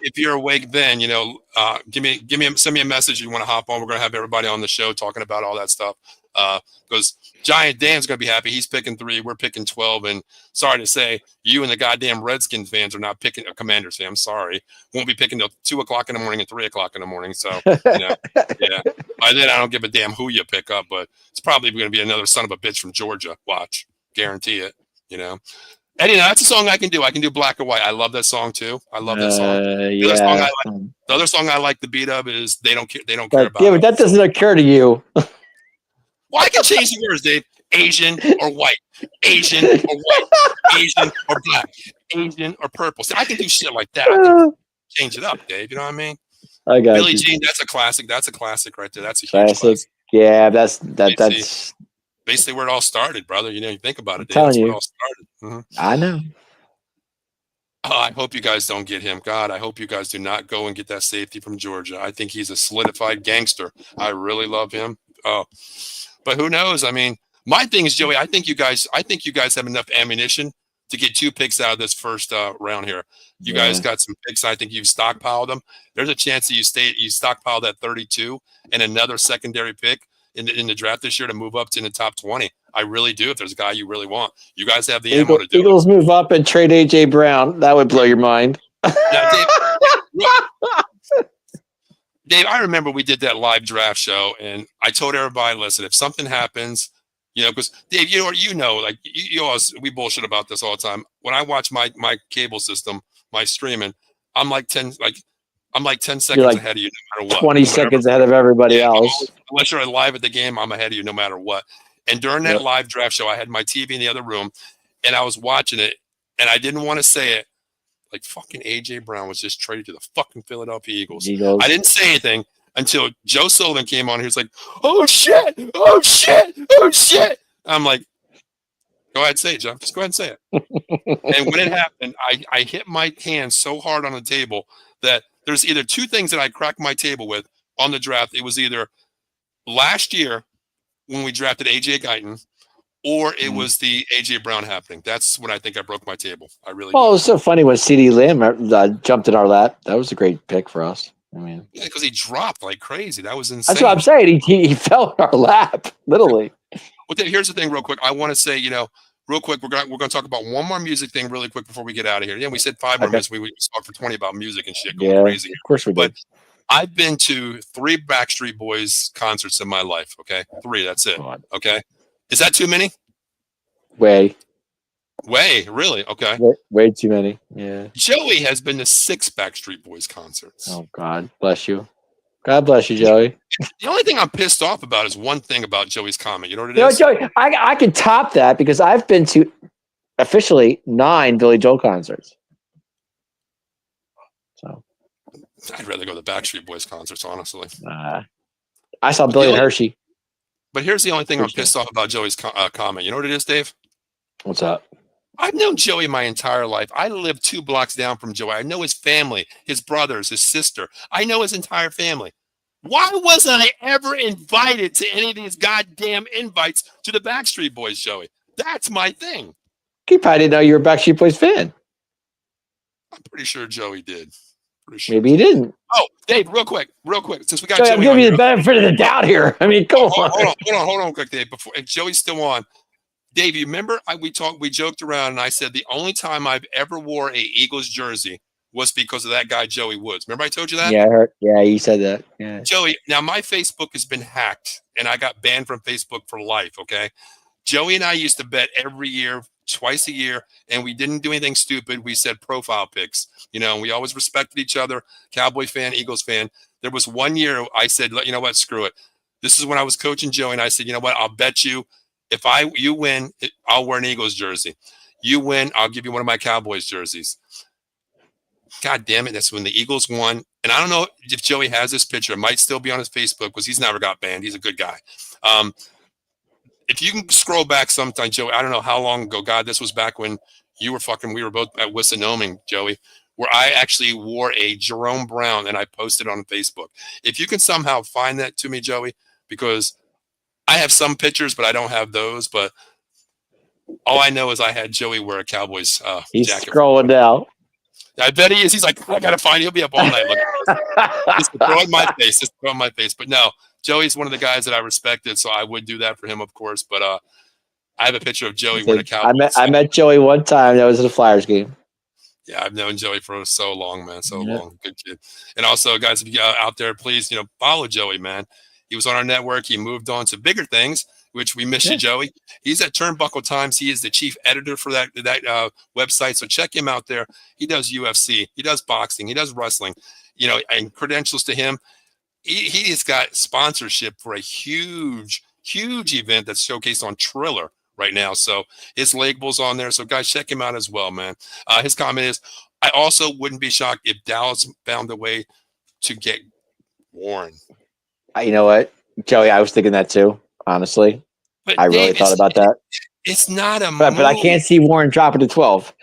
Speaker 1: if you're awake, then send me a message. You want to hop on? We're gonna have everybody on the show talking about all that stuff. Because Giant Dan's gonna be happy. He's picking 3. We're picking 12. And sorry to say, you and the goddamn Redskins fans are not picking a Commanders fan. I'm sorry. Won't be picking till 2:00 in the morning and 3:00 in the morning. So yeah. By then I don't give a damn who you pick up, but it's probably gonna be another son of a bitch from Georgia. Watch, guarantee it. Eddie, that's a song I can do. I can do Black or White. I love that song too. I love that song. The other song I like the beat of is They Don't Care. They Don't care about.
Speaker 2: Yeah, but that doesn't occur to you.
Speaker 1: Well, I can change the words, Dave. Asian or white. Asian or white. Asian or black. Asian or purple. See, I can do shit like that. I can change it up, Dave. You know what I mean?
Speaker 2: I got
Speaker 1: Billie Jean. That's a classic. That's a classic right there. That's a huge classic.
Speaker 2: Yeah, that's
Speaker 1: basically where it all started, brother. You think about it, Dave.
Speaker 2: That's
Speaker 1: where it all started. Mm-hmm.
Speaker 2: I know.
Speaker 1: Oh, I hope you guys don't get him. God, I hope you guys do not go and get that safety from Georgia. I think he's a solidified gangster. I really love him. Oh, but who knows? I mean, my thing is, Joey, I think you guys have enough ammunition to get 2 picks out of this first round here. You guys got some picks. I think you've stockpiled them. There's a chance that you stockpile that 32 and another secondary pick in the draft this year to move up to the top 20. I really do. If there's a guy you really want, you guys have the ammo to do
Speaker 2: Eagles move up and trade AJ Brown. That would blow your mind.
Speaker 1: Now, Dave, I remember we did that live draft show, and I told everybody, listen, if something happens, because Dave, like you always, we bullshit about this all the time. When I watch my cable system, my streaming, I'm like 10 seconds ahead of you no matter what.
Speaker 2: 20 seconds ahead of everybody else.
Speaker 1: Unless you're live at the game, I'm ahead of you no matter what. And during that live draft show, I had my TV in the other room, and I was watching it, and I didn't want to say it. Like fucking AJ Brown was just traded to the fucking Philadelphia Eagles. I didn't say anything until Joe Sullivan came on. He was like, "Oh shit! Oh shit! Oh shit!" I'm like, "Go ahead, say it, John. Just go ahead and say it." And when it happened, I hit my hand so hard on the table that there's either 2 things that I cracked my table with on the draft. It was either last year when we drafted AJ Guyton, or it was the AJ Brown happening. That's when I think I broke my table. I really.
Speaker 2: Well, it was so funny when CeeDee Lamb jumped in our lap. That was a great pick for us. I mean,
Speaker 1: yeah, because he dropped like crazy. That was insane.
Speaker 2: That's what I'm saying. He fell in our lap, literally.
Speaker 1: Well, here's the thing, real quick. I want to say, real quick, we're gonna talk about one more music thing really quick before we get out of here. Yeah, we said 5 more minutes. We talked for 20 about music and shit going crazy.
Speaker 2: Of course we did.
Speaker 1: But I've been to 3 Backstreet Boys concerts in my life. Okay, 3. That's it. Okay, is that too many?
Speaker 2: Way,
Speaker 1: really? Okay.
Speaker 2: Way too many. Yeah.
Speaker 1: Joey has been to 6 Backstreet Boys concerts.
Speaker 2: Oh God, bless you. God bless you, Joey.
Speaker 1: The only thing I'm pissed off about is one thing about Joey's comment. You know what it
Speaker 2: You know,
Speaker 1: is?
Speaker 2: Joey, I can top that because I've been to officially 9 Billy Joel concerts. So
Speaker 1: I'd rather go to the Backstreet Boys concerts, honestly.
Speaker 2: I saw Billy and Hershey.
Speaker 1: But here's the only thing I'm pissed off about Joey's comment. You know what it is, Dave?
Speaker 2: What's up?
Speaker 1: I've known Joey my entire life. I live 2 blocks down from Joey. I know his family, his brothers, his sister. I know his entire family. Why wasn't I ever invited to any of these goddamn invites to the Backstreet Boys, Joey? That's my thing.
Speaker 2: He probably didn't know you were a Backstreet Boys fan.
Speaker 1: I'm pretty sure Joey did. Sure
Speaker 2: Maybe he didn't.
Speaker 1: Oh, Dave, real quick. Since we got
Speaker 2: Joey,
Speaker 1: Joey,
Speaker 2: I'm giving you the benefit of the doubt here. I mean, come on.
Speaker 1: Hold on, quick, Dave. Before if Joey's still on, Dave, you remember we joked around, and I said the only time I've ever wore a Eagles jersey was because of that guy Joey Woods. Remember I told you that?
Speaker 2: Yeah, I heard. Yeah, you said that. Yeah.
Speaker 1: Joey, now my Facebook has been hacked, and I got banned from Facebook for life. Okay, Joey and I used to bet every year, twice a year, and we didn't do anything stupid. We said profile pics, and we always respected each other. Cowboy fan, Eagles fan. There was one year I said, you know what, screw it. This is when I was coaching Joey, and I said, you know what, I'll bet you if you win, I'll wear an Eagles jersey. You win, I'll give you one of my Cowboys jerseys. God damn it, that's when the Eagles won. And I don't know if Joey has this picture. It might still be on his Facebook because he's never got banned. He's a good guy. If you can scroll back sometime, Joey, I don't know how long ago. God, this was back when we were both at Wissinoming, Joey, where I actually wore a Jerome Brown and I posted on Facebook. If you can somehow find that to me, Joey, because I have some pictures, but I don't have those. But all I know is I had Joey wear a Cowboys
Speaker 2: He's
Speaker 1: jacket.
Speaker 2: He's scrolling down.
Speaker 1: I bet he is. He's like, I gotta find. He'll be up all night looking. Just throwing my face. But no, Joey's one of the guys that I respected, so I would do that for him, of course. But I have a picture of Joey wearing a Cowboys.
Speaker 2: I met Joey one time. That was at a Flyers game.
Speaker 1: Yeah, I've known Joey for so long, man. So long. Good kid. And also, guys, if you out there, please, follow Joey, man. He was on our network. He moved on to bigger things, which we miss you, Joey. He's at Turnbuckle Times. He is the chief editor for that website. So check him out there. He does UFC. He does boxing. He does wrestling. And credentials to him. He has got sponsorship for a huge, huge event that's showcased on Triller right now. So his label's on there. So guys, check him out as well, man. His comment is, I also wouldn't be shocked if Dallas found a way to get Warren.
Speaker 2: You know what, Joey? I was thinking that too. Honestly,
Speaker 1: but
Speaker 2: I really thought about that.
Speaker 1: It's not a
Speaker 2: but I can't see Warren dropping to 12.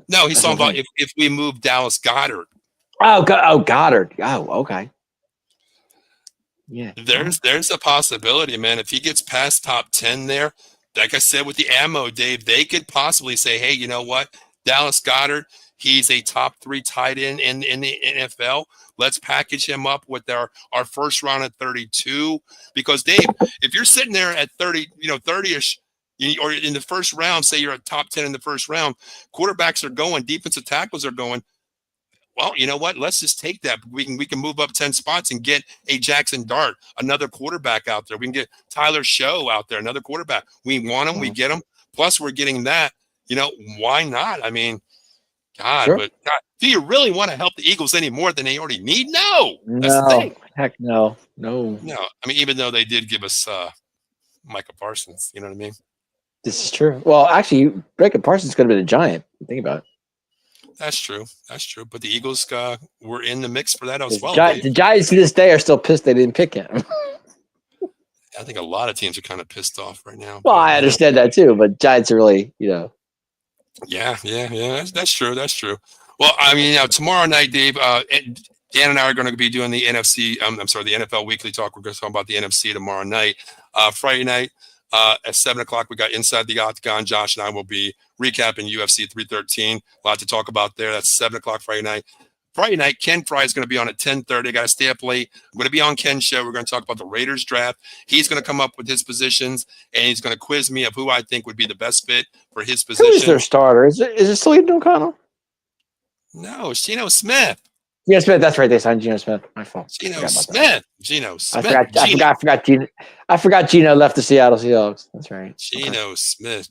Speaker 1: No, he's talking about if we move Dallas Goedert.
Speaker 2: Oh, Goddard. Oh, okay. Yeah.
Speaker 1: There's a possibility, man. If he gets past top 10 there, like I said with the ammo, Dave, they could possibly say, hey, you know what? Dallas Goedert, he's a top 3 tight end in the NFL. Let's package him up with our first round at 32. Because, Dave, if you're sitting there at 30, 30-ish, or in the first round, say you're at top 10 in the first round, quarterbacks are going, defensive tackles are going. Well, you know what? Let's just take that. We can move up 10 spots and get a Jackson Dart, another quarterback out there. We can get Tyler Show out there, another quarterback. We want him. We get him. Plus, we're getting that. Why not? I mean, God,
Speaker 2: sure.
Speaker 1: But God, do you really want to help the Eagles any more than they already need? No.
Speaker 2: That's the thing. Heck no.
Speaker 1: No. I mean, even though they did give us Micah Parsons, you know what I mean?
Speaker 2: This is true. Well, actually, Micah Parsons could have been a Giant. Think about it.
Speaker 1: That's true. But the Eagles were in the mix for that as well.
Speaker 2: The Giants to this day are still pissed they didn't pick him.
Speaker 1: I think a lot of teams are kind of pissed off right now.
Speaker 2: Well, I understand that too, but Giants are really,
Speaker 1: Yeah. That's true. Well, I mean, tomorrow night, Dave, Dan and I are going to be doing the NFC. The NFL Weekly Talk. We're going to talk about the NFC tomorrow night. Friday night at 7:00, we got Inside the Octagon. Josh and I will be recapping UFC 313. A lot to talk about there. That's 7:00 Friday night. Friday night, Ken Fry is going to be on at 10:30. I got to stay up late. I'm going to be on Ken's show. We're going to talk about the Raiders draft. He's going to come up with his positions, and he's going to quiz me of who I think would be the best fit for his position.
Speaker 2: Who is their starter? Is it still Aiden O'Connell?
Speaker 1: No, it's Geno Smith.
Speaker 2: Geno Smith. That's right. They signed Geno Smith. My fault.
Speaker 1: Geno Smith.
Speaker 2: I forgot Geno left the Seattle Seahawks. That's right.
Speaker 1: Geno Smith.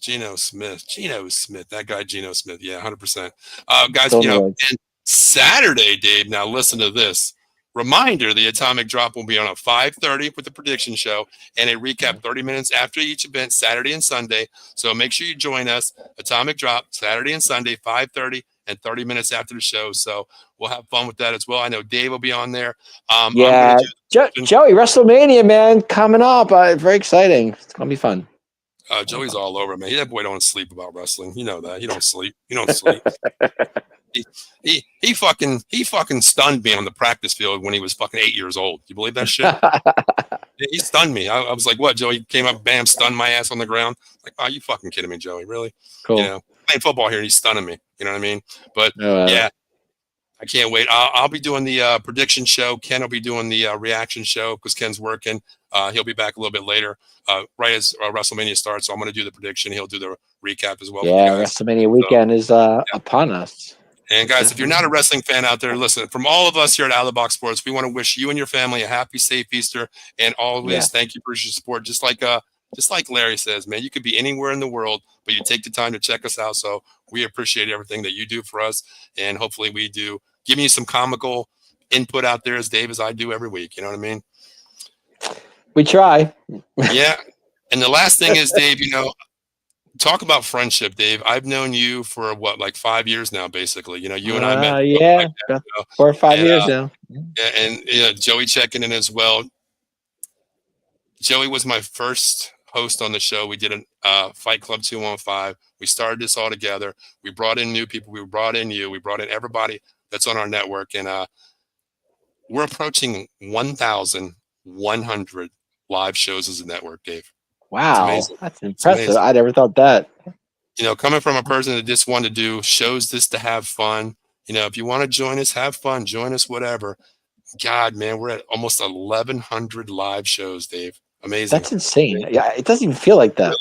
Speaker 1: That guy, Geno Smith. Yeah, 100%. Guys, and Saturday, Dave. Now listen to this. Reminder, the Atomic Drop will be on at 5:30 with the prediction show and a recap 30 minutes after each event, Saturday and Sunday. So make sure you join us. Atomic Drop, Saturday and Sunday, 5:30 and 30 minutes after the show. So we'll have fun with that as well. I know Dave will be on there. I'm going
Speaker 2: Yeah,
Speaker 1: to do
Speaker 2: Joey, WrestleMania, man, coming up. Very exciting. It's gonna be fun.
Speaker 1: Joey's all over, man. That boy don't sleep about wrestling. You know that. He don't sleep. He don't sleep. He fucking stunned me on the practice field when he was fucking 8 years old. You believe that shit? He stunned me. I was like, what, Joey? Came up, bam, stunned my ass on the ground. Like, oh, you fucking kidding me, Joey? Really?
Speaker 2: Cool.
Speaker 1: You know, playing football here, he's stunning me. You know what I mean? But yeah, I can't wait. I'll be doing the prediction show. Ken will be doing the reaction show because Ken's working. He'll be back a little bit later, right as WrestleMania starts. So I'm going to do the prediction. He'll do the recap as well.
Speaker 2: Yeah, WrestleMania weekend is upon us.
Speaker 1: And guys, if you're not a wrestling fan out there, listen, from all of us here at Out of the Box Sports, we want to wish you and your family a happy, safe Easter. And always thank you for your support. Just like Larry says, man, you could be anywhere in the world, but you take the time to check us out. So we appreciate everything that you do for us. And hopefully we do giving you some comical input out there as Dave, as I do every week. You know what I mean?
Speaker 2: We try.
Speaker 1: Yeah. And the last thing is, Dave, talk about friendship, Dave. I've known you for like 5 years now, basically. You and I met.
Speaker 2: Yeah, like 4 or 5 years now.
Speaker 1: And Joey checking in as well. Joey was my first host on the show. We did a Fight Club 215. We started this all together. We brought in new people. We brought in you. We brought in everybody that's on our network. And we're approaching 1,100 live shows as a network, Dave.
Speaker 2: Wow, that's impressive. I never thought that.
Speaker 1: Coming from a person that just wanted to do shows just to have fun, if you want to join us, have fun, join us, whatever. God, man, we're at almost 1,100 live shows, Dave. Amazing.
Speaker 2: That's insane. Yeah, it doesn't even feel like that.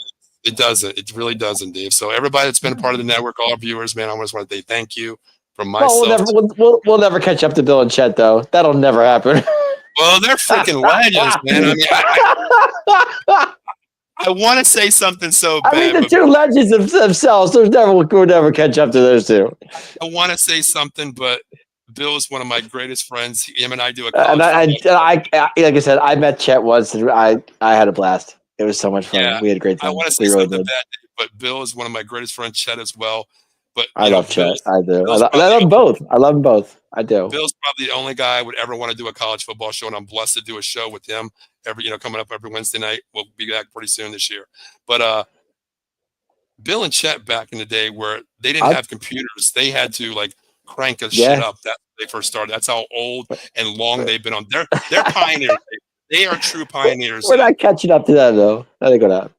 Speaker 1: It doesn't. It really doesn't, Dave. So everybody that's been a part of the network, all our viewers, man, I just want to say thank you from myself.
Speaker 2: Well, we'll never catch up to Bill and Chet, though. That'll never happen.
Speaker 1: Well, they're freaking legends, man. I mean, I want to say something so bad.
Speaker 2: I mean, the two legends themselves, we'll never catch up to those two.
Speaker 1: I want to say something, but Bill is one of my greatest friends. Him and I do a
Speaker 2: like I said, I met Chet once, and I had a blast. It was so much fun.
Speaker 1: Yeah,
Speaker 2: we had a great time.
Speaker 1: I want to say something bad, but Bill is one of my greatest friends, Chet as well. But
Speaker 2: I love Chet. I do. I love them both. I love them both. I do.
Speaker 1: Bill's probably the only guy I would ever want to do a college football show, and I'm blessed to do a show with him coming up every Wednesday night. We'll be back pretty soon this year. But Bill and Chet back in the day where they didn't have computers, they had to crank a shit up that they first started. That's how old and long they've been on. They're pioneers. They are true pioneers.
Speaker 2: We're not catching up to that though. I think we're not.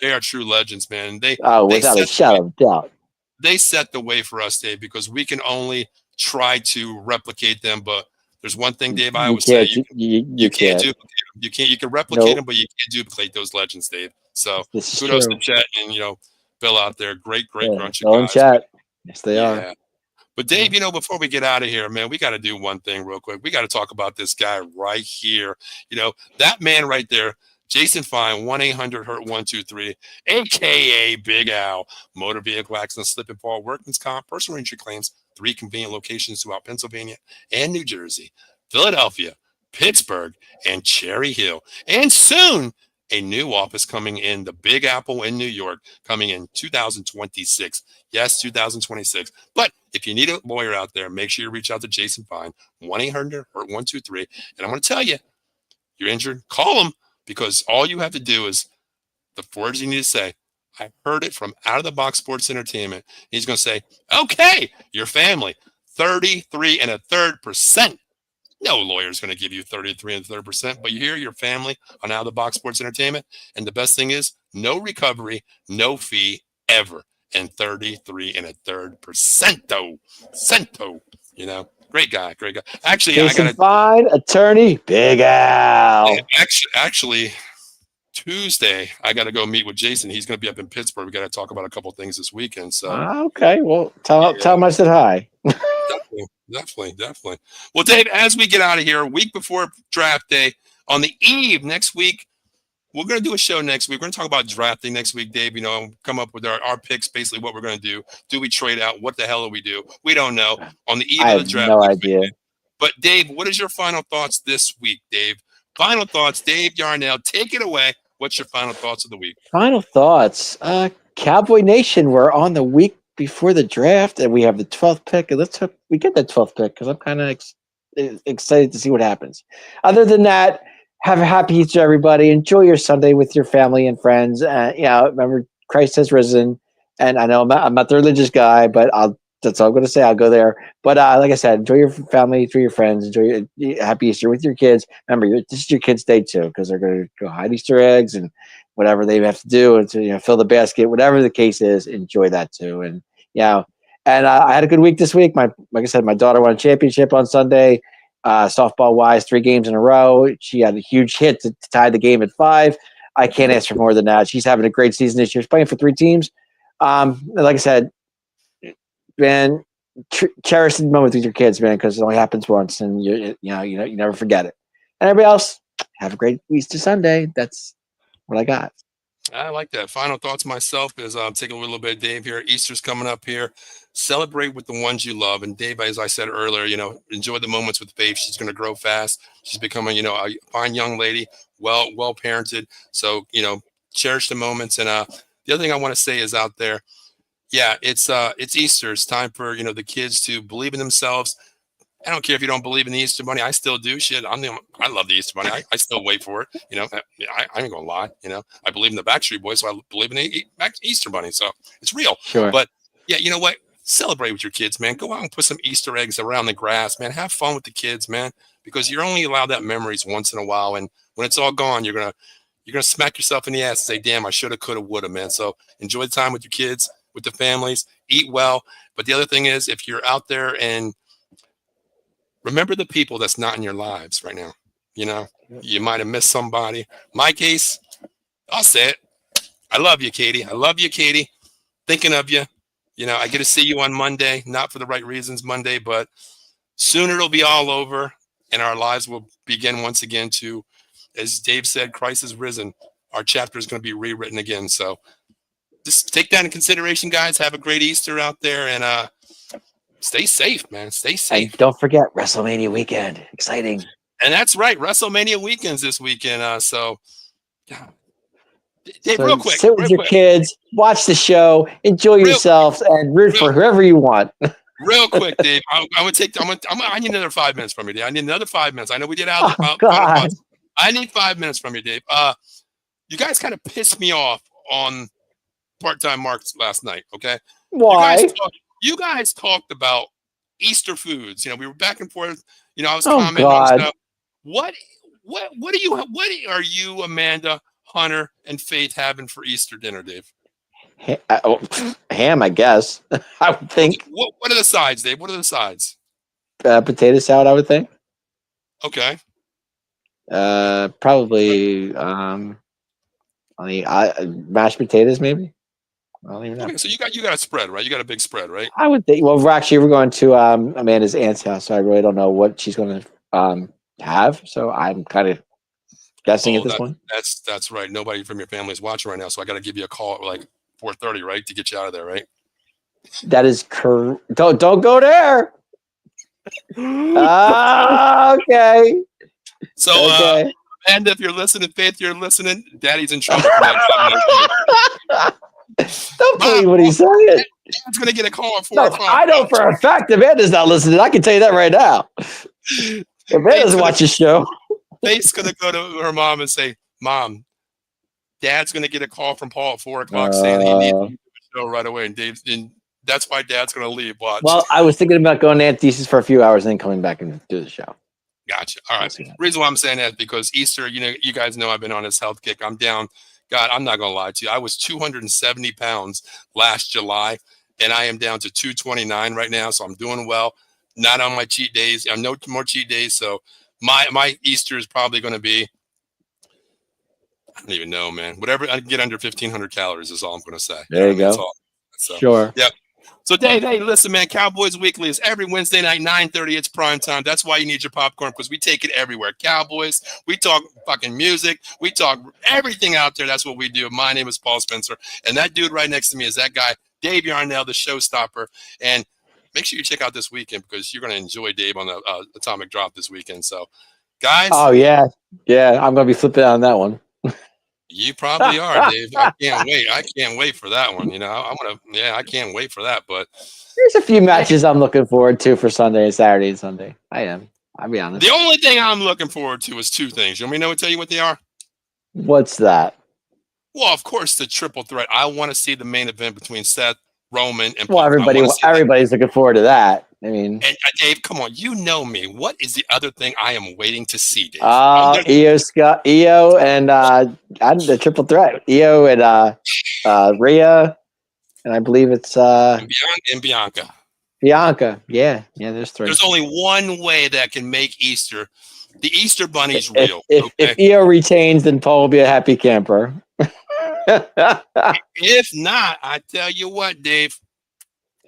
Speaker 1: They are true legends, man.
Speaker 2: Without a shadow of doubt.
Speaker 1: They set the way for us, Dave, because we can only try to replicate them. But there's one thing, Dave, I always say: you can't duplicate them. You can replicate them, but you can't duplicate those legends, Dave. So kudos to Chet and Bill out there. Great bunch of guys.
Speaker 2: Chet. Yes, they are.
Speaker 1: But Dave, before we get out of here, man, we got to do one thing real quick. We got to talk about this guy right here. That man right there. Jason Fine, 1-800-HURT-123, a.k.a. Big Al, motor vehicle accident, slip and fall, workman's comp, personal injury claims, 3 convenient locations throughout Pennsylvania and New Jersey, Philadelphia, Pittsburgh, and Cherry Hill. And soon, a new office coming in the Big Apple in New York, coming in 2026. Yes, 2026. But if you need a lawyer out there, make sure you reach out to Jason Fine, 1-800-HURT-123. And I'm going to tell you, you're injured, call him. Because all you have to do is the words you need to say. I heard it from Out of the Box Sports Entertainment. He's going to say, okay, your family, 33.33%. No lawyer is going to give you 33.33%, but you hear your family on Out of the Box Sports Entertainment. And the best thing is no recovery, no fee ever. And 33.33% though. Cento, Great guy. Actually,
Speaker 2: Jason Fine, attorney, Big Al.
Speaker 1: Actually, Tuesday, I got to go meet with Jason. He's going to be up in Pittsburgh. We got to talk about a couple of things this weekend. So
Speaker 2: okay, well, tell him I said hi.
Speaker 1: Definitely. Well, Dave, as we get out of here, a week before draft day, on the eve next week, we're going to do a show next week. We're going to talk about drafting next week, Dave. Come up with our picks, basically what we're going to do. Do we trade out? What the hell do we do? We don't know. On the eve of the draft.
Speaker 2: No idea.
Speaker 1: But Dave, what is your final thoughts this week, Dave? Final thoughts, Dave Yarnell. Take it away. What's your final thoughts of the week?
Speaker 2: Final thoughts. Cowboy Nation, we're on the week before the draft, and we have the 12th pick. And let's hope we get that 12th pick because I'm kind of excited to see what happens. Other than that, have a happy Easter, everybody. Enjoy your Sunday with your family and friends. Remember, Christ has risen. And I know I'm not the religious guy, but that's all I'm going to say. I'll go there. But like I said, enjoy your family, enjoy your friends, enjoy your happy Easter with your kids. Remember, this is your kids' day too, because they're going to go hide Easter eggs and whatever they have to do, and to fill the basket, whatever the case is. Enjoy that too, and I had a good week this week. Like I said, my daughter won a championship on Sunday, softball wise, 3 games in a row. She had a huge hit to tie the game at 5. I can't ask for more than that. She's having a great season this year. She's playing for 3 teams. Like I said, man, cherish the moment with your kids, man, because it only happens once, and you never forget it. And everybody else, have a great Easter Sunday. That's what I got.
Speaker 1: I like that. Final thoughts myself is taking a little bit of Dave here. Easter's coming up here. Celebrate with the ones you love. And Dave, as I said earlier, enjoy the moments with Faith. She's going to grow fast. She's becoming, a fine young lady, well parented. So, cherish the moments. And the other thing I want to say is out there, it's Easter. It's time for, the kids to believe in themselves. I don't care if you don't believe in the Easter Bunny. I still do. Shit, I love the Easter Bunny. I still wait for it. I ain't gonna lie. I believe in the Backstreet Boys, so I believe in the Easter Bunny. So it's real.
Speaker 2: Sure.
Speaker 1: But you know what? Celebrate with your kids, man. Go out and put some Easter eggs around the grass, man. Have fun with the kids, man. Because you're only allowed that memories once in a while, and when it's all gone, you're gonna smack yourself in the ass and say, "Damn, I shoulda, coulda, woulda," man. So enjoy the time with your kids, with the families. Eat well. But the other thing is, if you're out there and remember the people that's not in your lives right now. You might have missed somebody. My case, I'll say it. I love you, Katie. I love you, Katie. Thinking of you. I get to see you on Monday, not for the right reasons Monday, but soon it'll be all over and our lives will begin once again to, as Dave said, Christ is risen. Our chapter is going to be rewritten again. So just take that in consideration, guys. Have a great Easter out there, and stay safe, man. Stay safe.
Speaker 2: And don't forget WrestleMania weekend. Exciting.
Speaker 1: And that's right. WrestleMania weekends this weekend. Dave, real quick.
Speaker 2: Sit with your kids, watch the show, enjoy yourselves, and root for whoever you want.
Speaker 1: Real quick, Dave. I need another 5 minutes from you, Dave. I need another 5 minutes. I know we did
Speaker 2: God.
Speaker 1: I need 5 minutes from you, Dave. You guys kind of pissed me off on Part-Time Mark last night, okay?
Speaker 2: Why?
Speaker 1: You guys talked about Easter foods. We were back and forth. I was
Speaker 2: Oh,
Speaker 1: commenting
Speaker 2: God.
Speaker 1: on stuff. What are you, Amanda, Hunter, and Faith having for Easter dinner, Dave?
Speaker 2: Ham, I guess. I would think.
Speaker 1: What are the sides, Dave? What are the sides?
Speaker 2: Potato salad, I would think.
Speaker 1: Okay.
Speaker 2: Probably mashed potatoes, maybe. I don't even know.
Speaker 1: Okay, so you got a spread, right? You got a big spread, right?
Speaker 2: I would think. Well, we're going to Amanda's aunt's house, so I really don't know what she's going to have. So I'm kind of guessing at this point.
Speaker 1: That's right. Nobody from your family is watching right now, so I got to give you a call at like 4:30, right, to get you out of there, right?
Speaker 2: That is correct. Don't go there. Okay.
Speaker 1: So,
Speaker 2: okay.
Speaker 1: And if you're listening, Faith, you're listening, Daddy's in trouble.
Speaker 2: Don't believe what he's saying.
Speaker 1: Dad's going to get a call at 4 o'clock.
Speaker 2: I know for a fact Amanda's not listening. I can tell you that right now. Amanda's watching the show.
Speaker 1: Faith's going to go to her mom and say, "Mom, Dad's going to get a call from Paul at 4 o'clock saying he needs to do the show right away." And that's why Dad's going to leave. Watch.
Speaker 2: Well, I was thinking about going to Aunt Deese's for a few hours and then coming back and do the show.
Speaker 1: Gotcha. All right. The reason why I'm saying that is because Easter, you guys know I've been on this health kick. I'm down. God, I'm not going to lie to you. I was 270 pounds last July, and I am down to 229 right now. So I'm doing well. Not on my cheat days. I'm no more cheat days. So my Easter is probably going to be, I don't even know, man. Whatever I can get under 1,500 calories is all I'm going to say.
Speaker 2: There you go.
Speaker 1: So,
Speaker 2: sure.
Speaker 1: Yep. So, Dave, hey, listen, man, Cowboys Weekly is every Wednesday night, 9:30. It's prime time. That's why you need your popcorn, because we take it everywhere. Cowboys, we talk fucking music. We talk everything out there. That's what we do. My name is Paul Spencer, and that dude right next to me is that guy, Dave Yarnell, the showstopper. And, make sure you check out this weekend because you're going to enjoy Dave on the Atomic Drop this weekend. So, guys.
Speaker 2: Oh, yeah. Yeah, I'm going to be flipping on that one.
Speaker 1: You probably are, Dave. I can't wait. I can't wait for that one. I can't wait for that. But
Speaker 2: there's a few matches I'm looking forward to for Sunday and Saturday and Sunday. I am. I'll be honest.
Speaker 1: The only thing I'm looking forward to is two things. You want me to tell you what they are?
Speaker 2: What's that?
Speaker 1: Well, of course, the triple threat. I want to see the main event between Seth, Roman, and
Speaker 2: Punk. Well, everybody's looking forward to that. I mean,
Speaker 1: and Dave, come on, you know me. What is the other thing I am waiting to see, Dave?
Speaker 2: Io and the triple threat. Io and Rhea, and I believe it's
Speaker 1: Bianca.
Speaker 2: Bianca, yeah, there's three.
Speaker 1: There's only one way that can make Easter. The Easter Bunny's real.
Speaker 2: If Io retains, then Paul will be a happy camper.
Speaker 1: If not, I tell you what, Dave.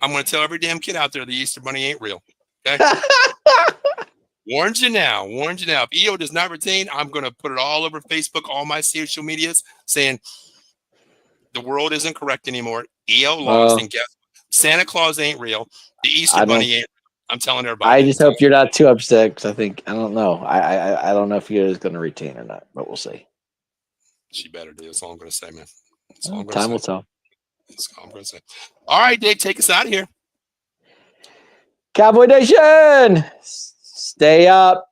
Speaker 1: I'm going to tell every damn kid out there the Easter Bunny ain't real. Okay? Warned you now. If Io does not retain, I'm going to put it all over Facebook, all my social medias, saying the world isn't correct anymore. Io lost, and guess what? Santa Claus ain't real. The Easter Bunny ain't real. I'm telling everybody.
Speaker 2: I just hope you're not too upset because I don't know. I don't know if Io is going to retain or not, but we'll see.
Speaker 1: She better do. That's all I'm going to say, man.
Speaker 2: Time will tell.
Speaker 1: That's all I'm going to say. All right, Dave, take us out of here.
Speaker 2: Cowboy Nation, stay up.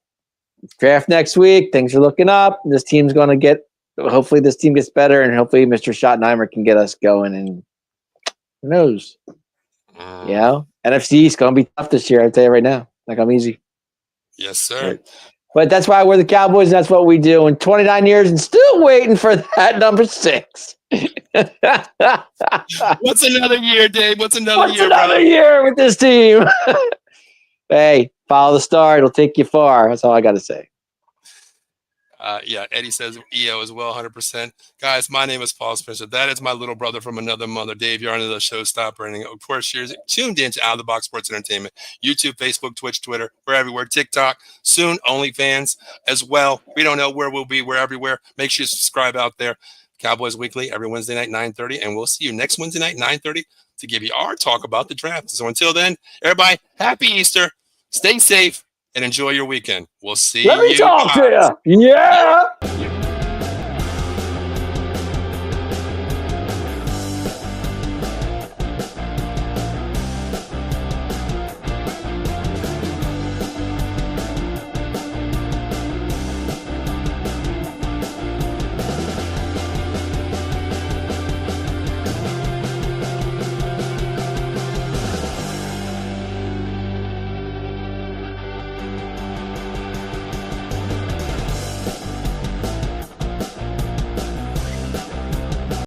Speaker 2: Draft next week. Things are looking up. This team's going to get. Hopefully, this team gets better, and hopefully, Mr. Schottenheimer can get us going. And who knows? NFC East going to be tough this year. I tell you right now, like I'm easy.
Speaker 1: Yes, sir.
Speaker 2: But that's why we're the Cowboys, and that's what we do. In 29 years, and still waiting for that number 6.
Speaker 1: What's another year, Dave? What's another
Speaker 2: year with this team? Hey, follow the star. It'll take you far. That's all I got to say.
Speaker 1: Eddie says EO as well, 100%. Guys, my name is Paul Spencer. That is my little brother from another mother, Dave Yarn, the showstopper. And of course, you're tuned in to Out of the Box Sports Entertainment. YouTube, Facebook, Twitch, Twitter. We're everywhere. TikTok. Soon, OnlyFans as well. We don't know where we'll be. We're everywhere. Make sure you subscribe out there. Cowboys Weekly every Wednesday night, 9:30. And we'll see you next Wednesday night, 9:30, to give you our talk about the draft. So until then, everybody, happy Easter. Stay safe. And enjoy your weekend. We'll see you.
Speaker 2: Let me talk to you. Yeah.